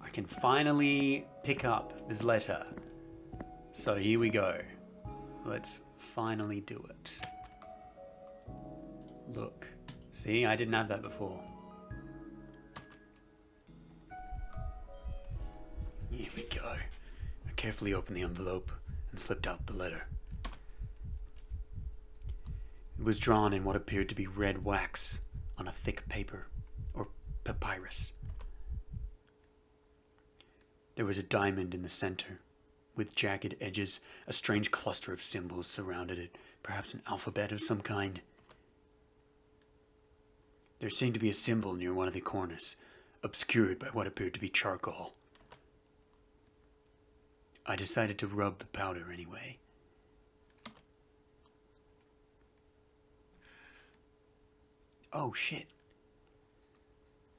I can finally pick up this letter. So here we go. Let's finally do it. Look. See, I didn't have that before. Here we go. I carefully opened the envelope and slipped out the letter. It was drawn in what appeared to be red wax on a thick paper, or papyrus. There was a diamond in the center, with jagged edges. A strange cluster of symbols surrounded it, perhaps an alphabet of some kind. There seemed to be a symbol near one of the corners, obscured by what appeared to be charcoal. I decided to rub the powder anyway. Oh shit.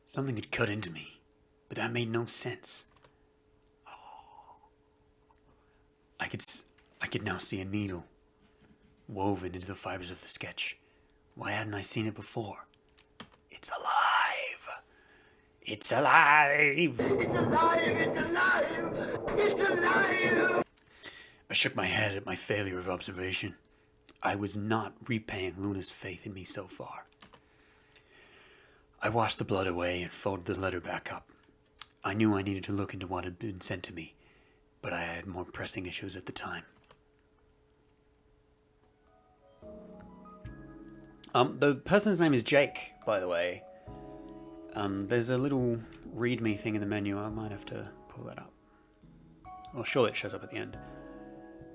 Something had cut into me, but that made no sense. I could now see a needle woven into the fibers of the sketch. Why hadn't I seen it before? It's alive! It's alive! It's alive! It's alive! I shook my head at my failure of observation. I was not repaying Luna's faith in me so far. I washed the blood away and folded the letter back up. I knew I needed to look into what had been sent to me, but I had more pressing issues at the time. The person's name is Jake, by the way. There's a little readme thing in the menu. I might have to pull that up. Well, surely it shows up at the end.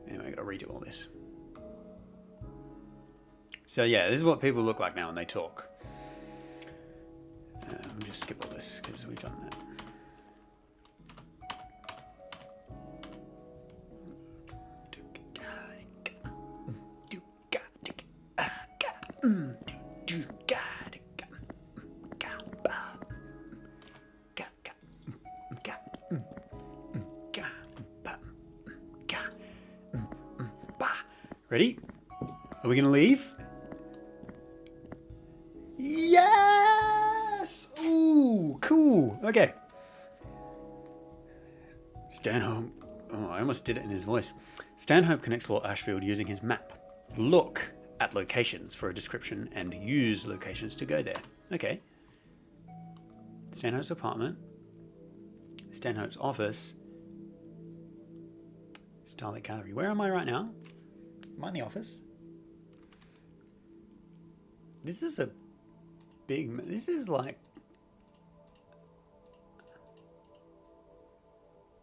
Anyway, I gotta redo all this. So yeah, this is what people look like now when they talk. Let me just skip all this because we've done that. Ready? Are we gonna leave? Yes! Ooh, cool. Okay. Stanhope. Oh, I almost did it in his voice. Stanhope can explore Ashfield using his map. Look at locations for a description and use locations to go there. Okay. Stanhope's apartment. Stanhope's office. Starlight Gallery. Where am I right now? Am I in the office? This is a big... This is like...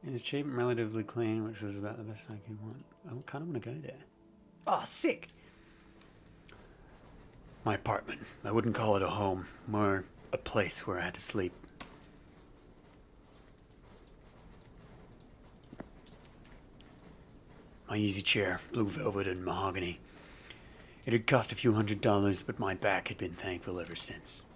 It's cheap and relatively clean, which was about the best I could want. I kind of want to go there. Oh, sick! My apartment. I wouldn't call it a home. More a place where I had to sleep. My easy chair, blue velvet and mahogany. It had cost a few $100s, but my back had been thankful ever since.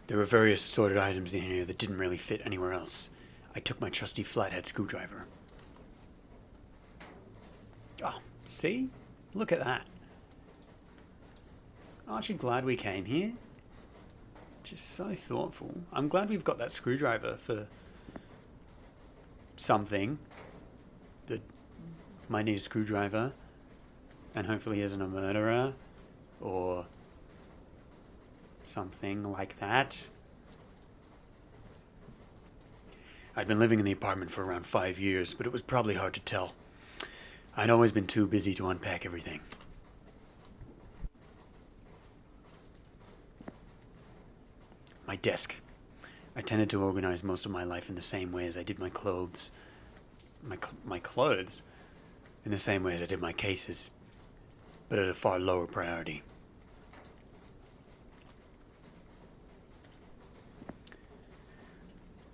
There were various assorted items in here that didn't really fit anywhere else. I took my trusty flathead screwdriver. Oh, see? Look at that. Aren't you glad we came here? Just so thoughtful. I'm glad we've got that screwdriver for something that might need a screwdriver, and hopefully isn't a murderer or something like that. I'd been living in the apartment for around 5 years, but it was probably hard to tell. I'd always been too busy to unpack everything. My desk. I tended to organize most of my life in the same way as I did my clothes. My clothes? In the same way as I did my cases, but at a far lower priority.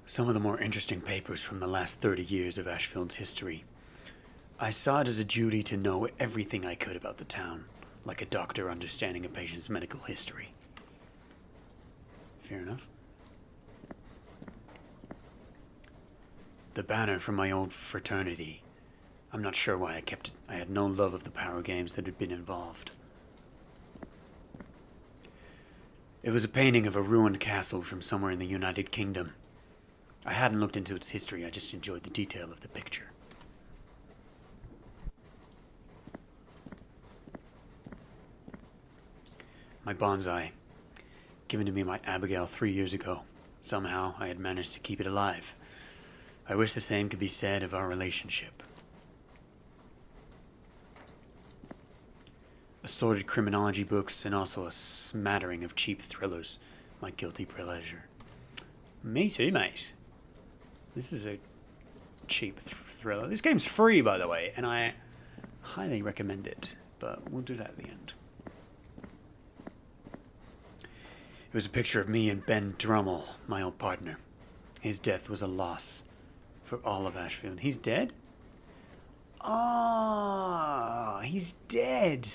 Some of the more interesting papers from the last 30 years of Ashfield's history. I saw it as a duty to know everything I could about the town, like a doctor understanding a patient's medical history. Fair enough. The banner from my old fraternity. I'm not sure why I kept it. I had no love of the power games that had been involved. It was a painting of a ruined castle from somewhere in the United Kingdom. I hadn't looked into its history, I just enjoyed the detail of the picture. My bonsai. Given to me by Abigail 3 years ago. Somehow, I had managed to keep it alive. I wish the same could be said of our relationship. Assorted criminology books and also a smattering of cheap thrillers. My guilty pleasure. Me too, mate. This is a cheap thriller. This game's free, by the way, and I highly recommend it, but we'll do that at the end. It was a picture of me and Ben Drummel, my old partner. His death was a loss for all of Ashfield. He's dead? Oh, he's dead.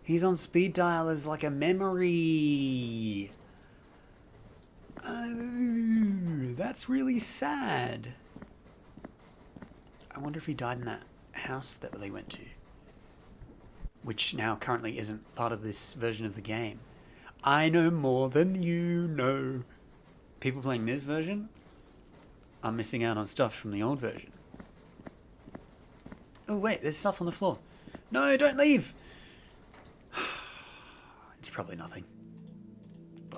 He's on speed dial as like a memory. Oh, that's really sad. I wonder if he died in that house that they went to. which now currently isn't part of this version of the game. I know more than you know. People playing this version are missing out on stuff from the old version. Oh wait, there's stuff on the floor. No, don't leave! It's probably nothing.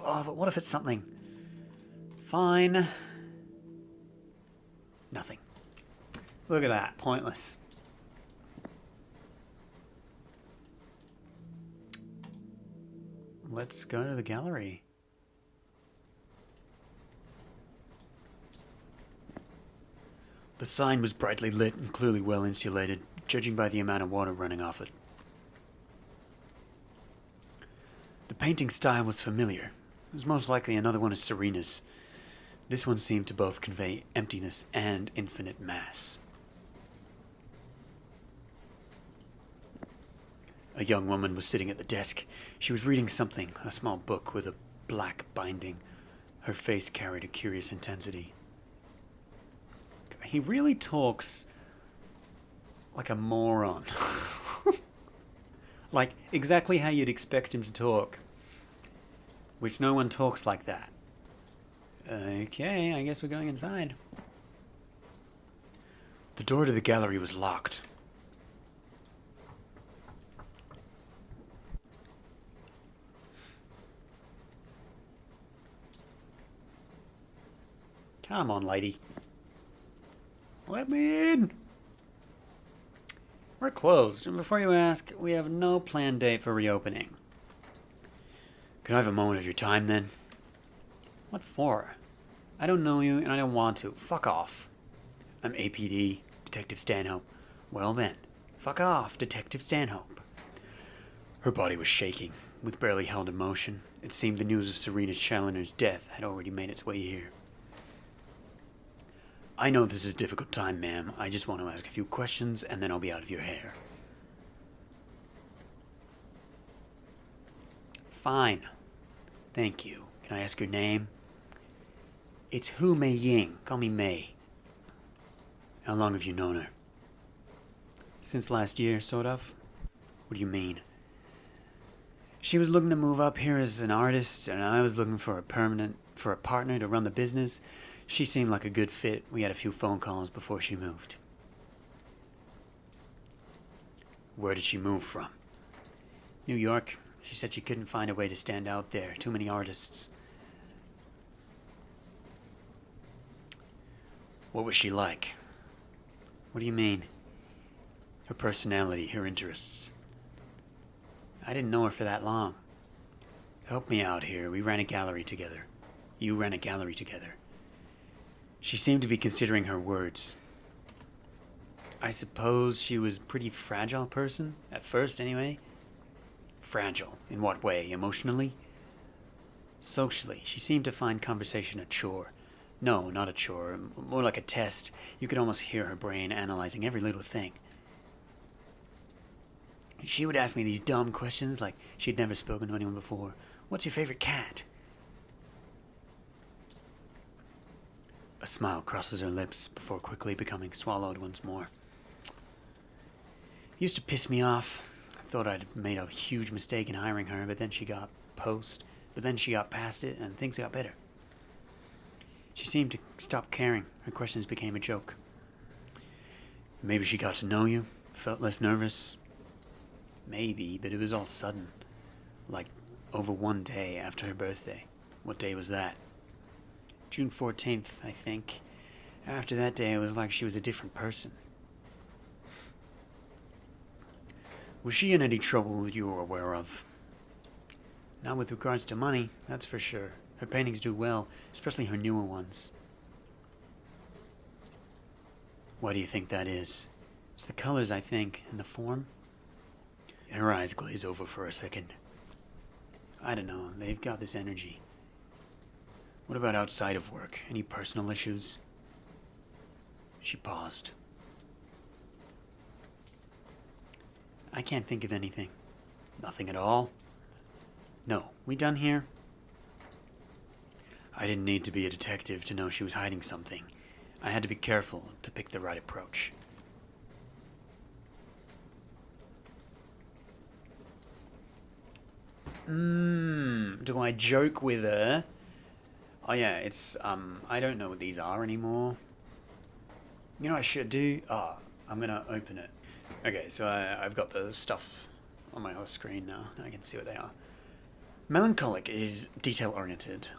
Oh, but what if it's something? Fine. Nothing. Look at that. Pointless. Let's go to the gallery. The sign was brightly lit and clearly well insulated, judging by the amount of water running off it. The painting style was familiar. It was most likely another one of Serena's. This one seemed to both convey emptiness and infinite mass. A young woman was sitting at the desk. She was reading something, a small book with a black binding. Her face carried a curious intensity. He really talks like a moron. Like exactly how you'd expect him to talk. Which no one talks like that. Okay, I guess we're going inside. The door to the gallery was locked. Come on, lady. Let me in. We're closed, and before you ask, we have no planned date for reopening. Can I have a moment of your time, then? What for? I don't know you, and I don't want to. Fuck off. I'm APD, Detective Stanhope. Well then, fuck off, Detective Stanhope. Her body was shaking, with barely held emotion. It seemed the news of Serena Challoner's death had already made its way here. I know this is a difficult time, ma'am. I just want to ask a few questions, and then I'll be out of your hair. Fine. Thank you. Can I ask your name? It's Hu Mei Ying. Call me Mei. How long have you known her? Since last year, sort of. What do you mean? She was looking to move up here as an artist, and I was looking for a partner to run the business. She seemed like a good fit. We had a few phone calls before she moved. Where did she move from? New York. She said she couldn't find a way to stand out there. Too many artists. What was she like? What do you mean? Her personality, her interests. I didn't know her for that long. Help me out here. We ran a gallery together. You ran a gallery together. She seemed to be considering her words. I suppose she was a pretty fragile person, at first anyway. Fragile? In what way? Emotionally? Socially, she seemed to find conversation a chore. No, not a chore, more like a test. You could almost hear her brain analyzing every little thing. She would ask me these dumb questions like she'd never spoken to anyone before. What's your favorite cat? A smile crosses her lips before quickly becoming swallowed once more. It used to piss me off. I thought I'd made a huge mistake in hiring her, but then she got past it and things got better. She seemed to stop caring. Her questions became a joke. Maybe she got to know you, felt less nervous. Maybe, but it was all sudden. Like over one day after her birthday. What day was that? June 14th, I think. After that day, it was like she was a different person. Was she in any trouble that you were aware of? Not with regards to money, that's for sure. Her paintings do well, especially her newer ones. Why do you think that is? It's the colors, I think, and the form. Her eyes glaze over for a second. I don't know, they've got this energy. What about outside of work? Any personal issues? She paused. I can't think of anything. Nothing at all? No. We done here? I didn't need to be a detective to know she was hiding something. I had to be careful to pick the right approach. Do I joke with her? Oh yeah, it's, I don't know what these are anymore. You know what I should do? Oh, I'm gonna open it. Okay, so I've got the stuff on my whole screen now. Now I can see what they are. Melancholic is detail-oriented.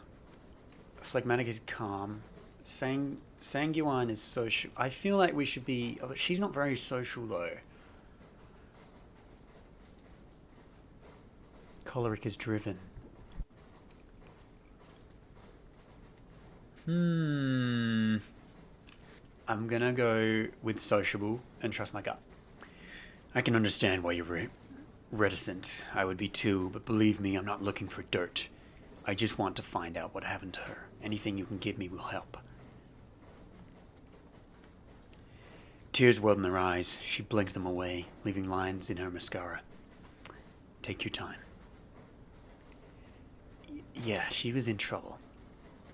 Phlegmatic is calm. Sanguine is social. I feel like we should be... Oh, she's not very social, though. Choleric is driven. I'm gonna go with sociable and trust my gut. I can understand why you're reticent. I would be too, but believe me, I'm not looking for dirt. I just want to find out what happened to her. Anything you can give me will help. Tears welled in her eyes. She blinked them away, leaving lines in her mascara. Take your time. Yeah, she was in trouble.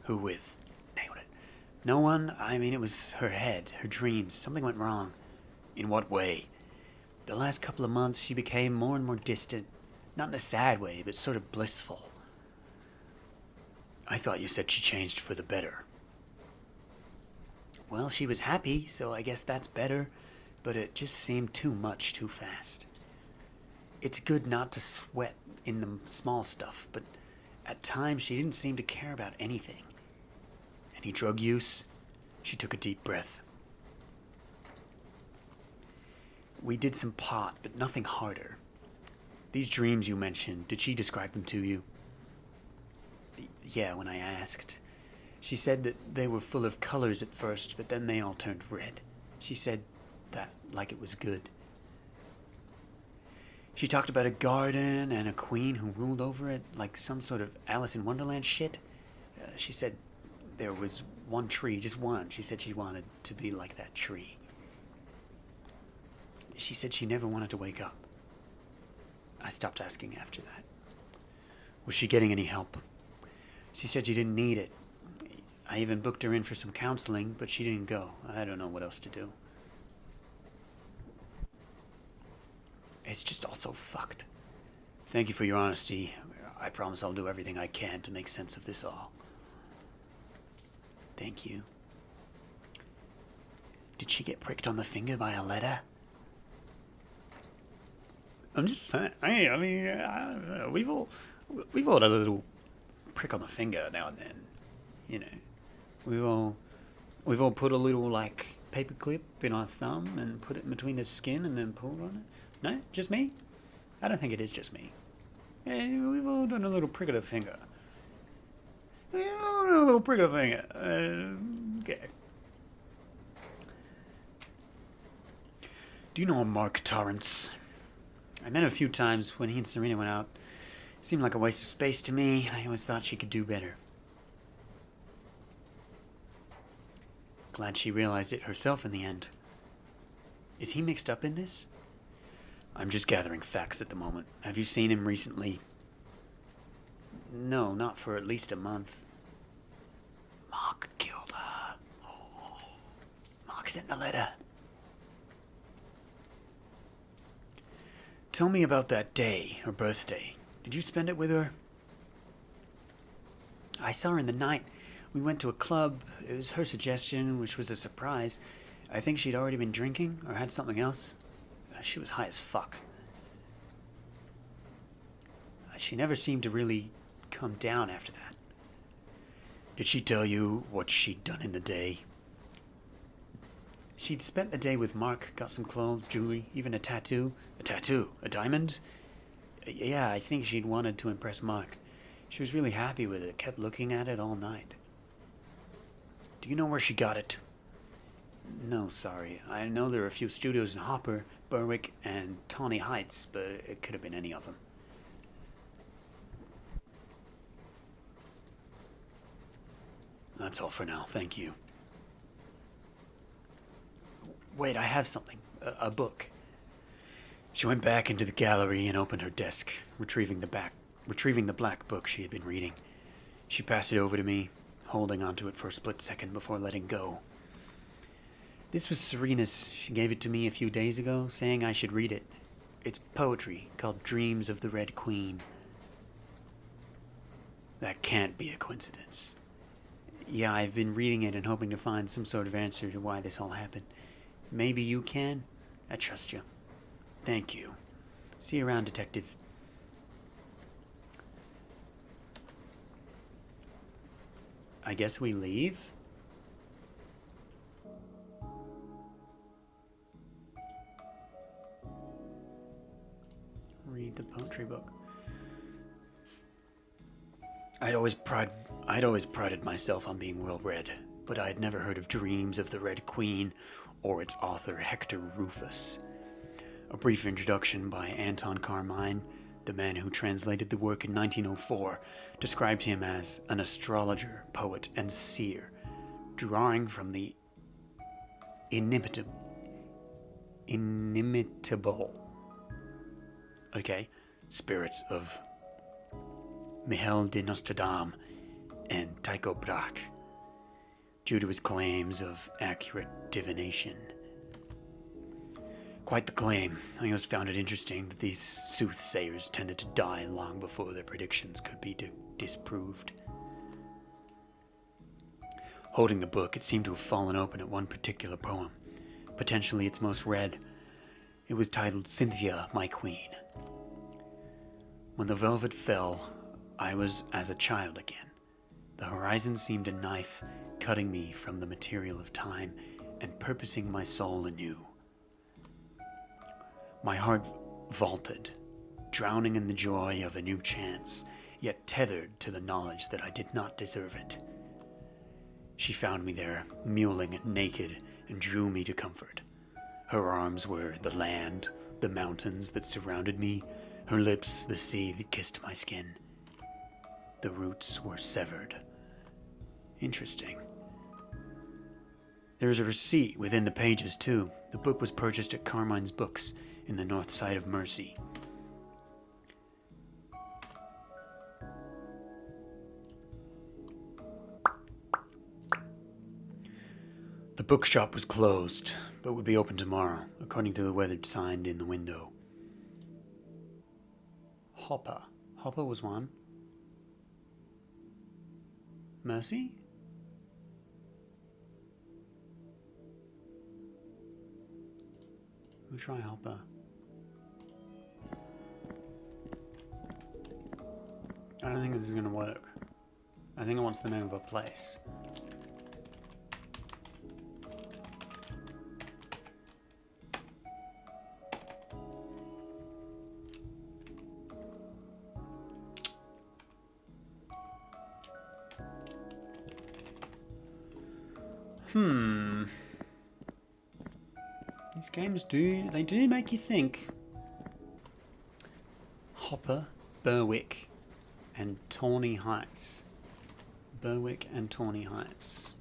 Who with? Nailed it. No one. I mean, it was her head, her dreams. Something went wrong. In what way? The last couple of months, she became more and more distant. Not in a sad way, but sort of blissful. I thought you said she changed for the better. Well, she was happy, so I guess that's better. But it just seemed too much too fast. It's good not to sweat in the small stuff, but at times she didn't seem to care about anything. Any drug use? She took a deep breath. We did some pot, but nothing harder. These dreams you mentioned, did she describe them to you? Yeah, when I asked. She said that they were full of colors at first, but then they all turned red. She said that like it was good. She talked about a garden and a queen who ruled over it, like some sort of Alice in Wonderland shit. She said there was one tree, just one. She said she wanted to be like that tree. She said she never wanted to wake up. I stopped asking after that. Was she getting any help? She said she didn't need it. I even booked her in for some counseling, but she didn't go. I don't know what else to do. It's just all so fucked. Thank you for your honesty. I promise I'll do everything I can to make sense of this all. Thank you. Did she get pricked on the finger by a letter? I'm just saying. I mean, we've all had a little prick on the finger now and then. You know, we've all put a little like paper clip in our thumb and put it in between the skin and then pulled on it. No, just me? I don't think it is just me. Yeah, we've all done a little prick of the finger. We've all done a little prick of the finger. Okay. Do you know Mark Torrance? I met him a few times when he and Serena went out. Seemed like a waste of space to me. I always thought she could do better. Glad she realized it herself in the end. Is he mixed up in this? I'm just gathering facts at the moment. Have you seen him recently? No, not for at least a month. Mark killed her. Oh, Mark sent the letter. Tell me about that day, her birthday. Did you spend it with her? I saw her in the night. We went to a club. It was her suggestion, which was a surprise. I think she'd already been drinking, or had something else. She was high as fuck. She never seemed to really come down after that. Did she tell you what she'd done in the day? She'd spent the day with Mark, got some clothes, jewelry, even a tattoo. A tattoo? A diamond? Yeah, I think she'd wanted to impress Mark. She was really happy with it, kept looking at it all night. Do you know where she got it? No, sorry. I know there are a few studios in Hopper, Berwick, and Tawny Heights, but it could have been any of them. That's all for now, thank you. Wait, I have something. A book. She went back into the gallery and opened her desk, retrieving the black book she had been reading. She passed it over to me, holding onto it for a split second before letting go. This was Serena's. She gave it to me a few days ago, saying I should read it. It's poetry called Dreams of the Red Queen. That can't be a coincidence. Yeah, I've been reading it and hoping to find some sort of answer to why this all happened. Maybe you can? I trust you. Thank you. See you around, Detective. I guess we leave? Read the poetry book. I'd always prided myself on being well-read, but I had never heard of Dreams of the Red Queen or its author Hector Rufus. A brief introduction by Anton Carmine, the man who translated the work in 1904, described him as an astrologer, poet, and seer, drawing from the inimitable spirits of Michel de Nostradam and Tycho Brahe, due to his claims of accurate divination. Quite the claim. I always found it interesting that these soothsayers tended to die long before their predictions could be disproved. Holding the book, it seemed to have fallen open at one particular poem, potentially its most read. It was titled Cynthia, My Queen. When the velvet fell, I was as a child again. The horizon seemed a knife cutting me from the material of time and purposing my soul anew. My heart vaulted, drowning in the joy of a new chance, yet tethered to the knowledge that I did not deserve it. She found me there, mewling naked, and drew me to comfort. Her arms were the land, the mountains that surrounded me, her lips the sea that kissed my skin. The roots were severed. Interesting. There is a receipt within the pages, too. The book was purchased at Carmine's Books in the north side of Mercy. The bookshop was closed, but would be open tomorrow, according to the weathered sign in the window. Hopper. Hopper was one. Mercy? We'll try Hopper. I don't think this is going to work. I think it wants the name of a place. These games do make you think. Hopper, Berwick, and Tawny Heights. Berwick and Tawny Heights.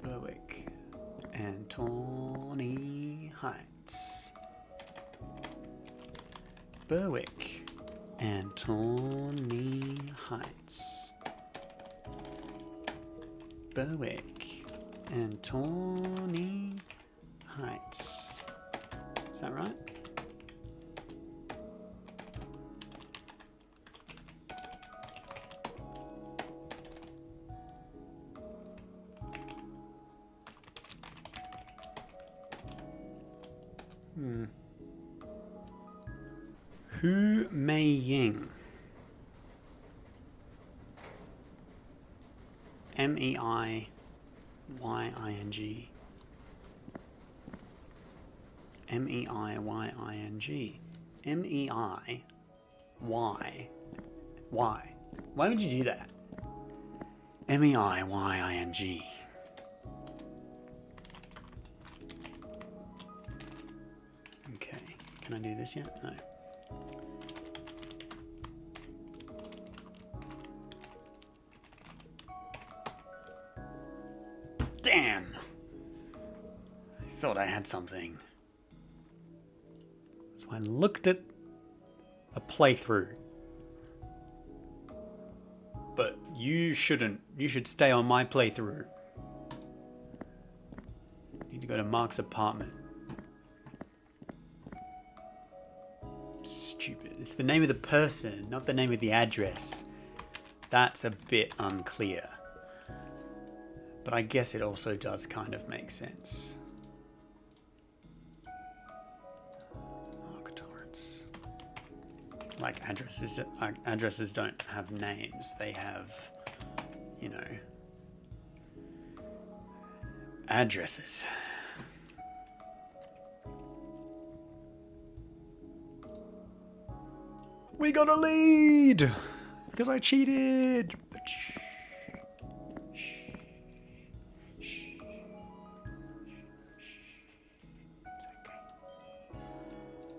Berwick and Tawny Heights. Berwick and Tawny Heights. Berwick and Tawny Heights. Is that right? Hu Mei Ying. Meiyying. Meiyying. Meiy. Why? Why? Why would you do that? Meiyying. Okay. Can I do this yet? No. Damn! I thought I had something. So I looked at a playthrough. But you shouldn't. You should stay on my playthrough. Need to go to Mark's apartment. It's the name of the person, not the name of the address. That's a bit unclear. But I guess it also does kind of make sense. Mark Torrance. Like addresses don't have names. They have, you know, addresses. We got a lead because I cheated.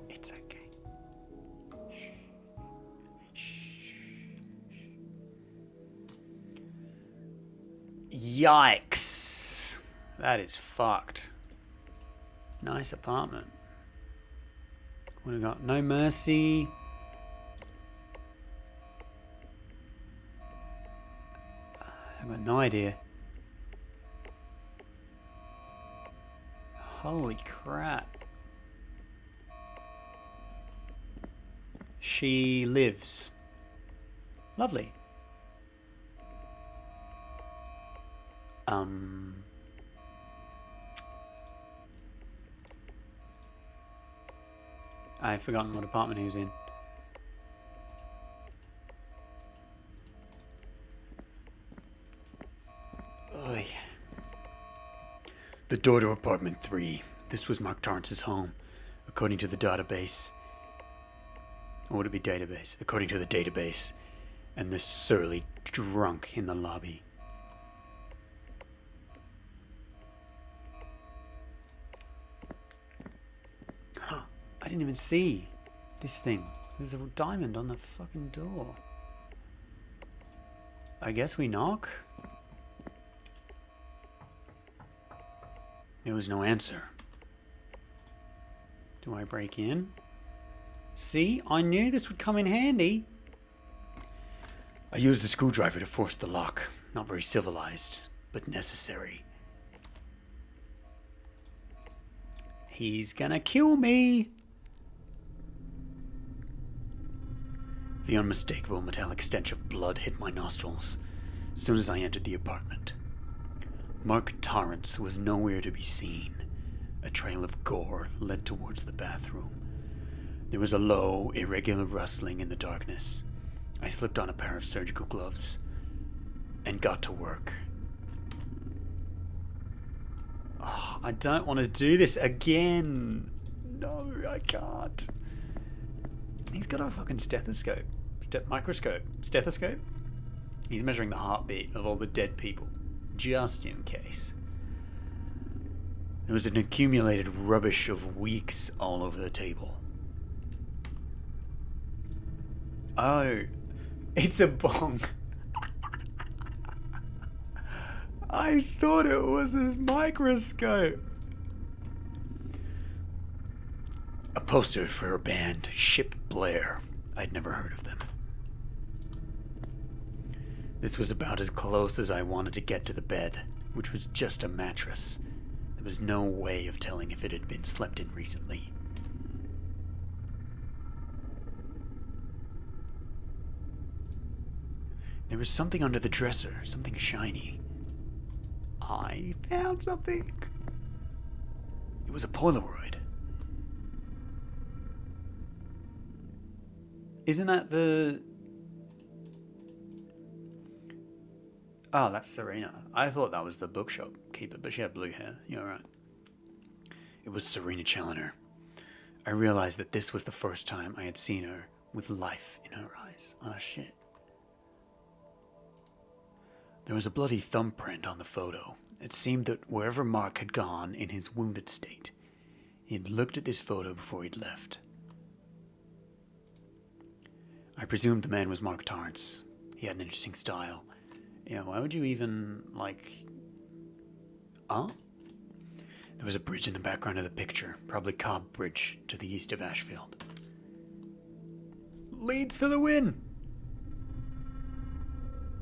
It's okay. Yikes. That is fucked. Nice apartment. What do we got? No mercy. I've got no idea. Holy crap. She lives. Lovely. I've forgotten what apartment he was in. Oy. The door to apartment 3. This was Mark Torrance's home, according to the database. Or would it be database? According to the database. And the surly drunk in the lobby. I didn't even see this thing. There's a diamond on the fucking door. I guess we knock? There was no answer. Do I break in? See, I knew this would come in handy. I used the screwdriver to force the lock. Not very civilized, but necessary. He's gonna kill me. The unmistakable metallic stench of blood hit my nostrils as soon as I entered the apartment. Mark Torrance was nowhere to be seen. A trail of gore led towards the bathroom. There was a low, irregular rustling in the darkness. I slipped on a pair of surgical gloves and got to work. Oh, I don't want to do this again. No, I can't. He's got a fucking stethoscope. Stethoscope? He's measuring the heartbeat of all the dead people, just in case. There was an accumulated rubbish of weeks all over the table. Oh, it's a bong. I thought it was a microscope. A poster for a band, Ship Blair. I'd never heard of them. This was about as close as I wanted to get to the bed, which was just a mattress. There was no way of telling if it had been slept in recently. There was something under the dresser, something shiny. I found something. It was a Polaroid. Isn't that the... Oh, that's Serena. I thought that was the bookshop keeper, but she had blue hair. You're right. It was Serena Challoner. I realized that this was the first time I had seen her with life in her eyes. Oh, shit. There was a bloody thumbprint on the photo. It seemed that wherever Mark had gone in his wounded state, he had looked at this photo before he'd left. I presumed the man was Mark Torrance. He had an interesting style. Yeah, why would you even, like... Huh? There was a bridge in the background of the picture. Probably Cobb Bridge to the east of Ashfield. Leads for the win!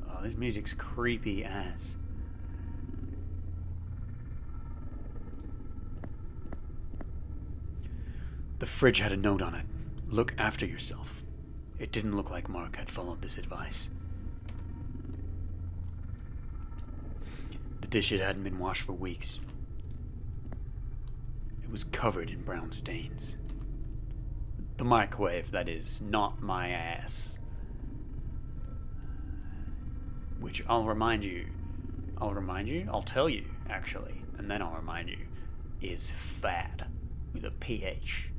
Oh, this music's creepy as. The fridge had a note on it. Look after yourself. It didn't look like Mark had followed this advice. The dish hadn't been washed for weeks. It was covered in brown stains. The microwave, that is, not my ass. Which I'll tell you, actually, and then I'll remind you, is fat, with a PH.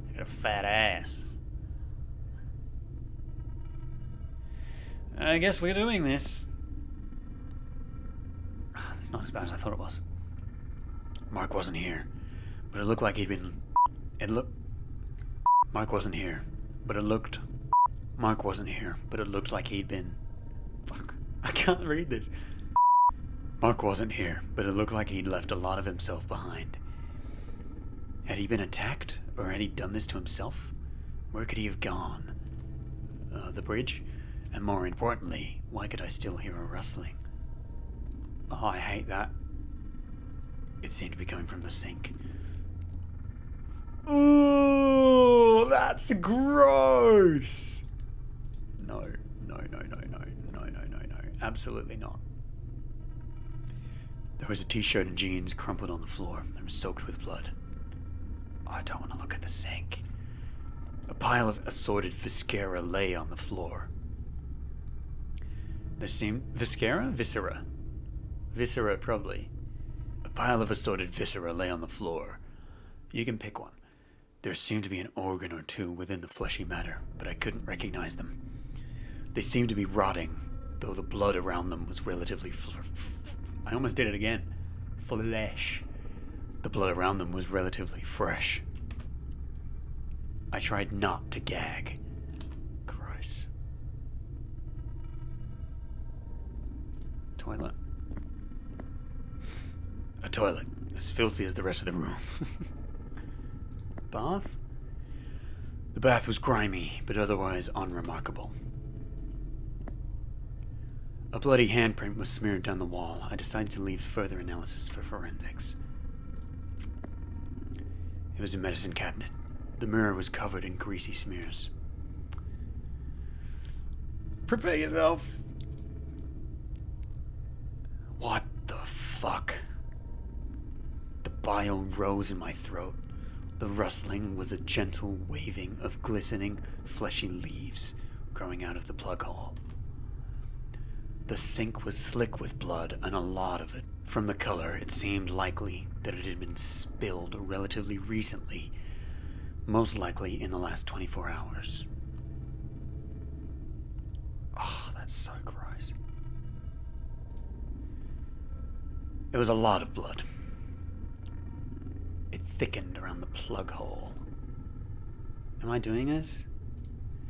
I got a fat ass. I guess we're doing this. It's not as bad as I thought it was. Mark wasn't here, but it looked like he'd been... Mark wasn't here, but it looked like he'd been... Fuck, I can't read this. Mark wasn't here, but it looked like he'd left a lot of himself behind. Had he been attacked, or had he done this to himself? Where could he have gone? The bridge? And more importantly, why could I still hear a rustling? Oh, I hate that. It seemed to be coming from the sink. Ooh, that's gross! No. Absolutely not. There was a t-shirt and jeans crumpled on the floor. They were soaked with blood. Oh, I don't want to look at the sink. A pile of assorted viscera lay on the floor. There seemed... Viscera? Viscera. Viscera, probably. A pile of assorted viscera lay on the floor. You can pick one. There seemed to be an organ or two within the fleshy matter, but I couldn't recognize them. They seemed to be rotting, though the blood around them was relatively I almost did it again. Flesh. The blood around them was relatively fresh. I tried not to gag. Gross. Toilet. A toilet, as filthy as the rest of the room. Bath? The bath was grimy, but otherwise unremarkable. A bloody handprint was smeared down the wall. I decided to leave further analysis for forensics. It was a medicine cabinet. The mirror was covered in greasy smears. Prepare yourself! What the fuck? The bile rose in my throat. The rustling was a gentle waving of glistening, fleshy leaves growing out of the plug hole. The sink was slick with blood, and a lot of it. From the color, it seemed likely that it had been spilled relatively recently, most likely in the last 24 hours. Oh, that's so gross. It was a lot of blood. It thickened around the plug hole. Am I doing this?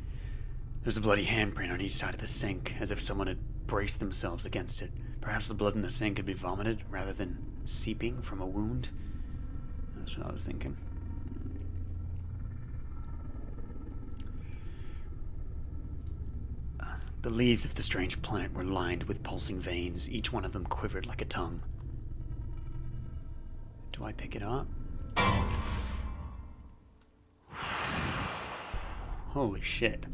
There was a bloody handprint on each side of the sink, as if someone had braced themselves against it. Perhaps the blood in the sink could be vomited rather than seeping from a wound. That's what I was thinking. The leaves of the strange plant were lined with pulsing veins. Each one of them quivered like a tongue. Do I pick it up? Holy shit.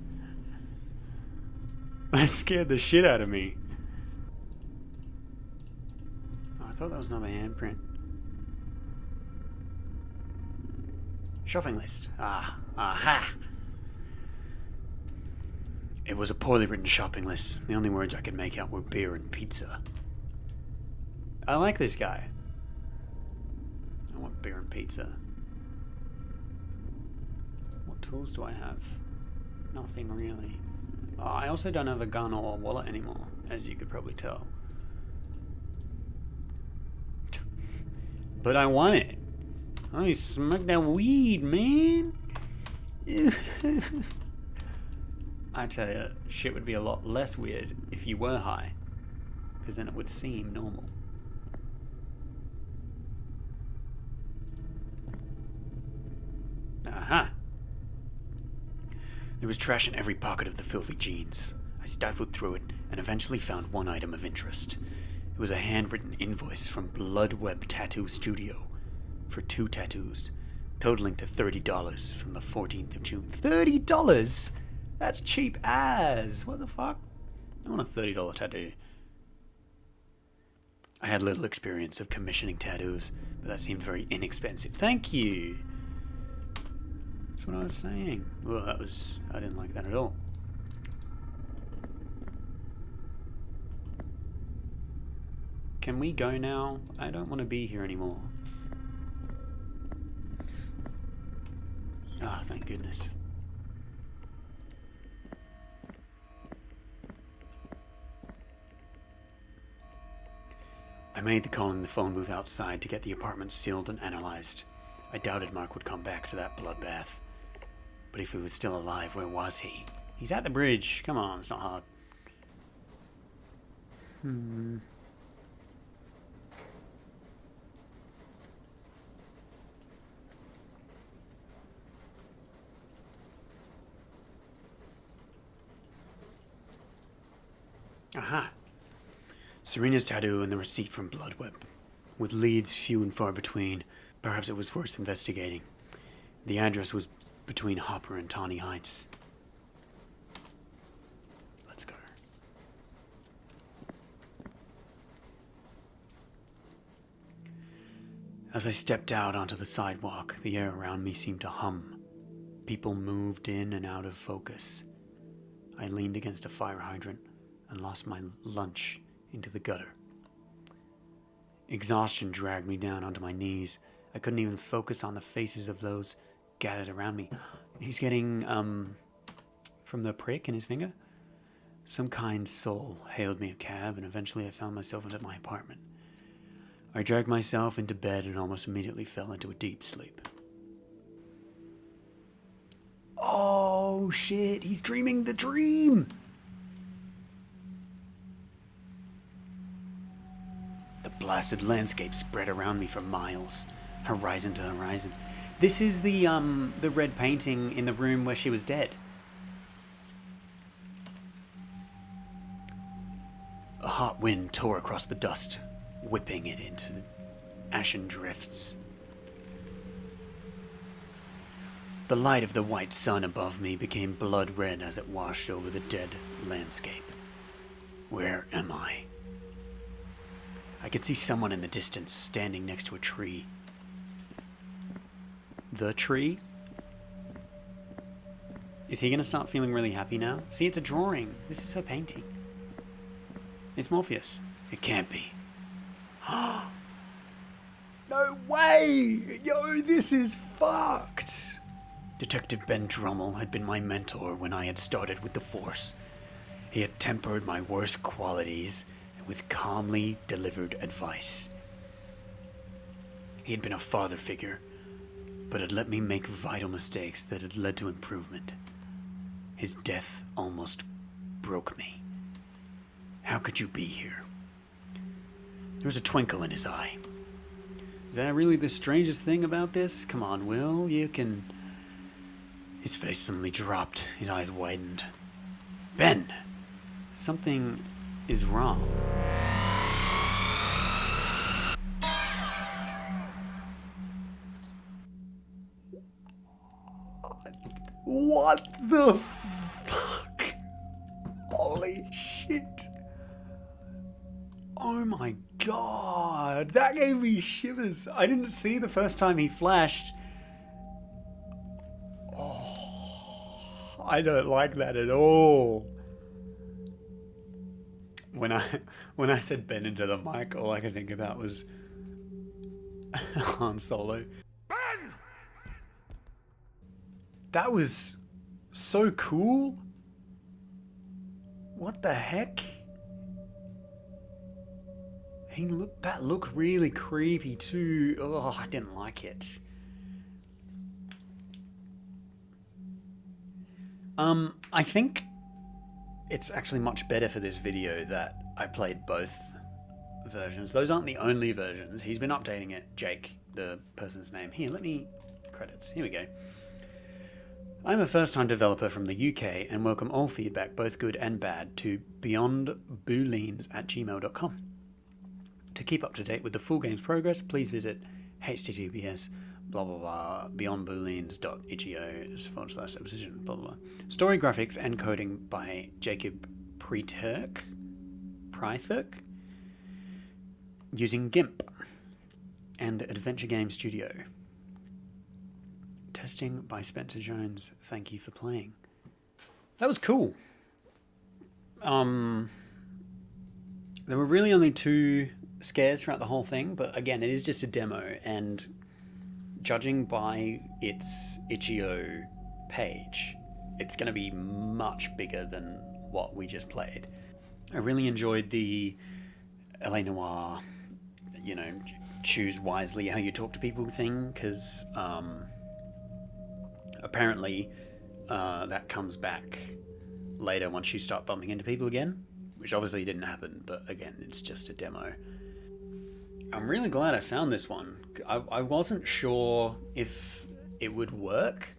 That scared the shit out of me. Oh, I thought that was another handprint. Shopping list. Aha! It was a poorly written shopping list. The only words I could make out were beer and pizza. I like this guy. I want beer and pizza. What tools do I have? Nothing really. I also don't have a gun or a wallet anymore, as you could probably tell. But I want it. I smoke that weed, man. I tell you, shit would be a lot less weird if you were high, because then it would seem normal. Aha! There was trash in every pocket of the filthy jeans. I stifled through it and eventually found one item of interest. It was a handwritten invoice from Blood Web Tattoo Studio for 2 tattoos, totaling to $30 from the 14th of June. $30? That's cheap as. What the fuck? I want a $30 tattoo. I had little experience of commissioning tattoos, but that seemed very inexpensive. Thank you. That's what I was saying. Well, I didn't like that at all. Can we go now? I don't want to be here anymore. Ah, oh, thank goodness. I made the call in the phone booth outside to get the apartment sealed and analyzed. I doubted Mark would come back to that bloodbath. But if he was still alive, where was he? He's at the bridge. Come on, it's not hard. Aha! Serena's tattoo and the receipt from Bloodweb. With leads few and far between, perhaps it was worth investigating. The address was between Hopper and Tawny Heights. Let's go. As I stepped out onto the sidewalk, the air around me seemed to hum. People moved in and out of focus. I leaned against a fire hydrant and lost my lunch into the gutter. Exhaustion dragged me down onto my knees. I couldn't even focus on the faces of those gathered around me. He's getting, from the prick in his finger? Some kind soul hailed me a cab, and eventually I found myself at my apartment. I dragged myself into bed and almost immediately fell into a deep sleep. Oh shit, he's dreaming the dream! The blasted landscape spread around me for miles, horizon to horizon. This is the red painting in the room where she was dead. A hot wind tore across the dust, whipping it into the ashen drifts. The light of the white sun above me became blood red as it washed over the dead landscape. Where am I? I could see someone in the distance standing next to a tree. The tree? Is he going to start feeling really happy now? See, it's a drawing. This is her painting. It's Morpheus. It can't be. No way! Yo, this is fucked! Detective Ben Drummel had been my mentor when I had started with the Force. He had tempered my worst qualities with calmly delivered advice. He had been a father figure, but had let me make vital mistakes that had led to improvement. His death almost broke me. How could you be here? There was a twinkle in his eye. Is that really the strangest thing about this? Come on, Will, you can... His face suddenly dropped. His eyes widened. Ben! Something is wrong. What the fuck? Holy shit. Oh my god. That gave me shivers. I didn't see the first time he flashed. Oh, I don't like that at all. When I said Ben into the mic, all I could think about was Han Solo. Ben! That was so cool. What the heck? That looked really creepy too. Oh, I didn't like it. I think it's actually much better for this video that I played both versions. Those aren't the only versions. He's been updating it. Jake, the person's name. Here, let me... Credits. Here we go. I'm a first-time developer from the UK and welcome all feedback, both good and bad, to beyondboolines@gmail.com. To keep up to date with the full game's progress, please visit https blah blah blah, beyondbooleans.itch.io/Abscission, blah blah blah. Story graphics and coding by Jacob Prythirk, using GIMP and Adventure Game Studio. Testing by Spencer Jones. Thank you for playing. That was cool. There were really only 2 scares throughout the whole thing, but again, it is just a demo, and judging by its itch.io page, it's going to be much bigger than what we just played. I really enjoyed the LA Noire, you know, choose wisely how you talk to people thing, because apparently that comes back later once you start bumping into people again, which obviously didn't happen, but again, it's just a demo. I'm really glad I found this one. I wasn't sure if it would work,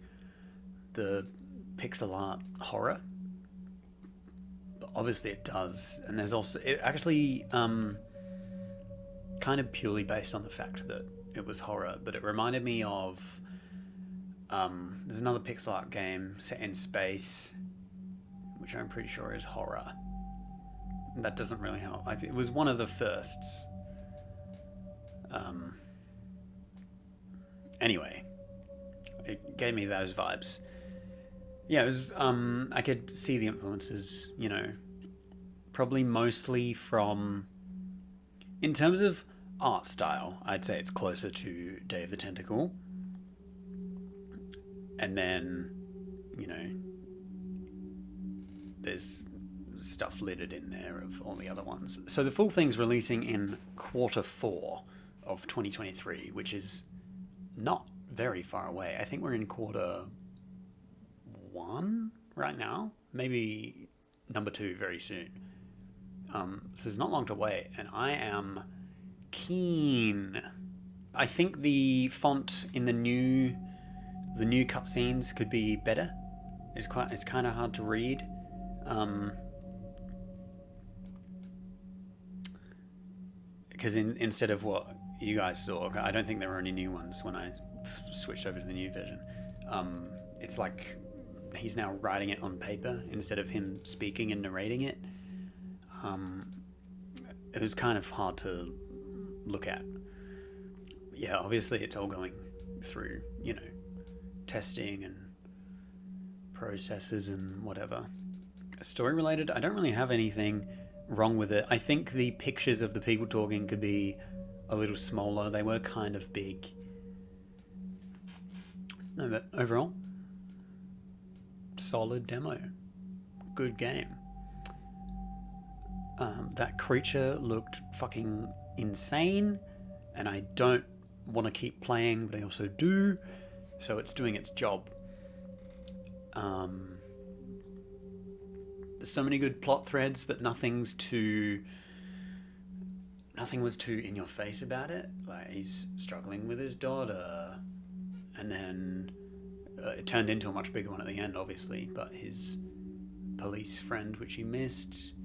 the pixel art horror, but obviously it does. And there's also, it actually kind of purely based on the fact that it was horror, but it reminded me of there's another pixel art game set in space, which I'm pretty sure is horror. That doesn't really help. I think it was one of the firsts. Anyway, it gave me those vibes. Yeah, it was. I could see the influences. You know, probably mostly from. In terms of art style, I'd say it's closer to Day of the Tentacle. And then, you know, there's stuff littered in there of all the other ones. So the full thing's releasing in Q4 of 2023, which is not very far away. I think we're in Q1 right now, maybe number 2 very soon. So there's not long to wait, and I am keen. I think the font in the new cutscenes could be better. It's kind of hard to read. Because instead of what you guys saw, I don't think there were any new ones when I switched over to the new version. It's like he's now writing it on paper instead of him speaking and narrating it. It was kind of hard to look at. Yeah, obviously it's all going through, you know, testing and processes and whatever. Story related, I don't really have anything wrong with it. I think the pictures of the people talking could be a little smaller. They were kind of big. No, but overall, solid demo. Good game. That creature looked fucking insane, and I don't want to keep playing, but I also do, so it's doing its job. There's so many good plot threads, but nothing was too in your face about it. Like, he's struggling with his daughter, and then it turned into a much bigger one at the end, obviously, but his police friend, which he missed,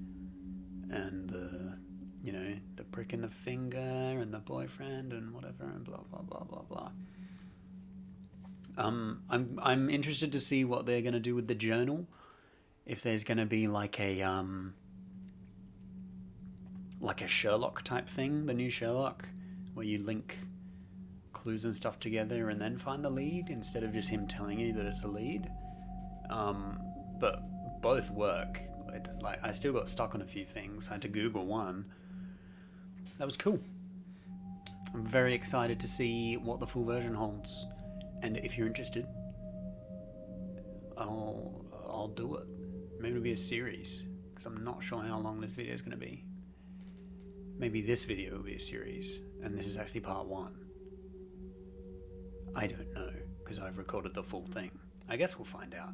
and the prick in the finger, and the boyfriend, and whatever, and blah blah blah blah blah. I'm interested to see what they're gonna do with the journal. If there's gonna be like a Sherlock type thing, the new Sherlock, where you link clues and stuff together and then find the lead instead of just him telling you that it's a lead. But both work. I still got stuck on a few things. I had to Google one. That was cool. I'm very excited to see what the full version holds. And if you're interested, I'll do it. Maybe it'll be a series, because I'm not sure how long this video is going to be. Maybe this video will be a series, and this is actually part 1. I don't know, because I've recorded the full thing. I guess we'll find out.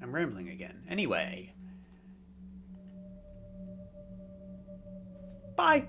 I'm rambling again. Anyway. Bye!